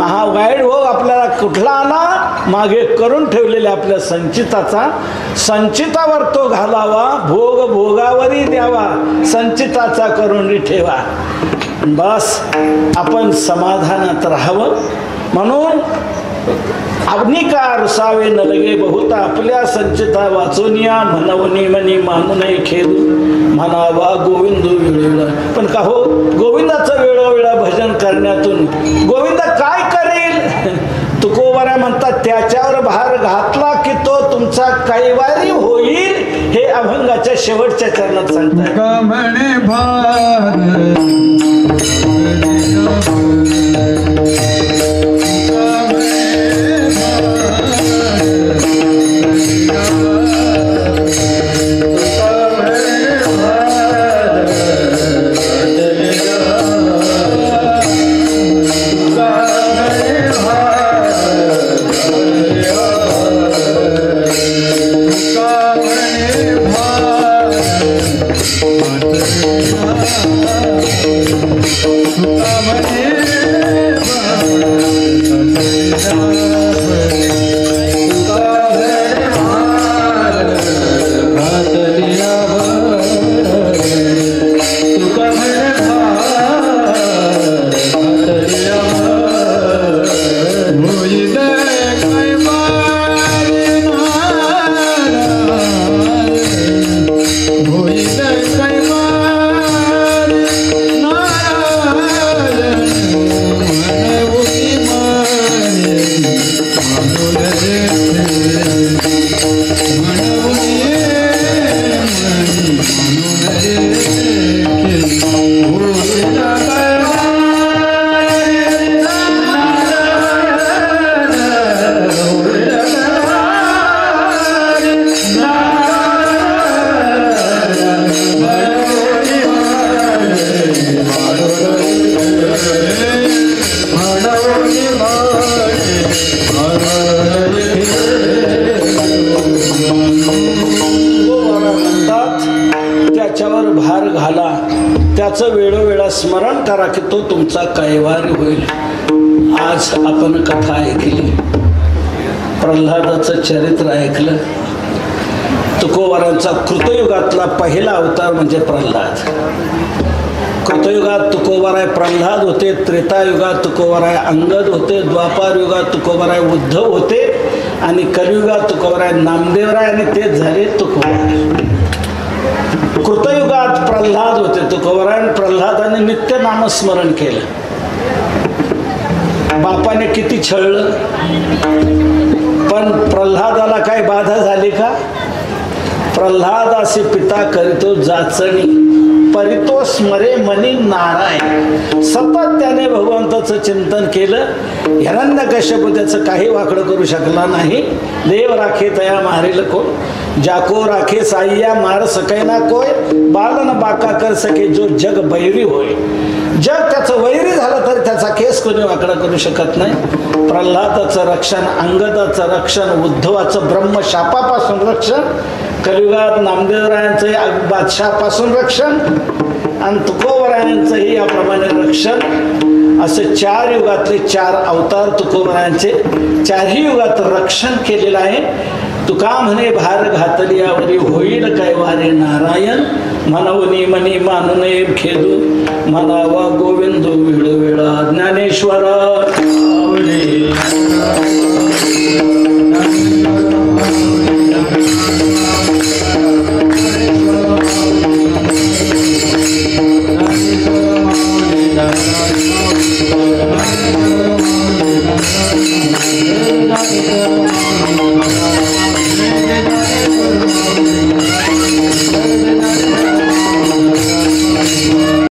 हा वाईट भोग आपल्याला कुठला आला, मागे करून ठेवलेल्या आपल्या संचितावर तो घालावा. भोग भोगावरी द्यावा, संचिताचा करून ठेवा. बस आपण समाधानात राहावं. म्हणून अग्निका रुसावे न लगे बहुता आपल्या संचिता वाचोनिया. म्हणवनी मनी मानू नये खेदू, म्हणावा गोविंद वेळोवेळा. पण का हो, गोविंदाचं वेळोवेळा भजन करण्यातून गोविंद काय करेल. तुकोबारा म्हणतात त्याच्यावर भार घातला की तो तुमचा कैवारी होईल. हे अभंगाच्या शेवटच्या चरणात सांगतात. सुका म्हणे देवाचं वेळोवेळा स्मरण करा की तो तुमचा कैवारी होईल. आज आपण कथा ऐकली, प्रल्हादाचं चरित्र ऐकलं. तुकोबारांचा कृतयुगातला पहिला अवतार म्हणजे प्रल्हाद. कृतयुगात तुकोबाराय प्रल्हाद होते, त्रेतायुगात तुकोबाराय अंगद होते, द्वापार युगात तुकोबाराय उद्धव होते आणि कलियुगात तुकोबाराय नामदेवराय आणि तेच झाले तुकोबाराय. कृतयुगात प्रल्हाद होते तुकोबाराय. प्रल्हादाने नित्य नामस्मरण केलं. बापाने किती छळलं पण प्रल्हादाला काय बाधा झाली का? प्रल्हादासी पिता करीतो जाचणी, परितो स्मरे मनी नारायण. सतत त्याने भगवंताचं चिंतन केलं. हिरण्यकश्यप त्याचं काही वाकडं करू शकला नाही. देव राखे तया मारेल कोण, जाको राखे साईया मार सकै ना कोय, बालन बाका कर सके जो जग बैरी होय. जग त्याचं वैरी झालं तरी त्याचा केस कोणी वाकडा करू शकत नाही. प्रल्हादाचं रक्षण, अंगदाचं रक्षण, उद्धवाचं ब्रह्मशापापासून रक्षण, कलियुगात नामदेवरायांचं बादशापासून रक्षण आणि तुकोबारायांचंही याप्रमाणे रक्षण. असे 4 युगातले 4 अवतार तुकोबारायांचे 4ही युगात रक्षण केलेलं आहे. तुका म्हणे भार घातली यावरी होईल कैवारे नारायण, म्हणवनी मनी मानुने खेदू, म्हणावा गोविंद वेळोवेळा ज्ञानेश्वर. Thank you.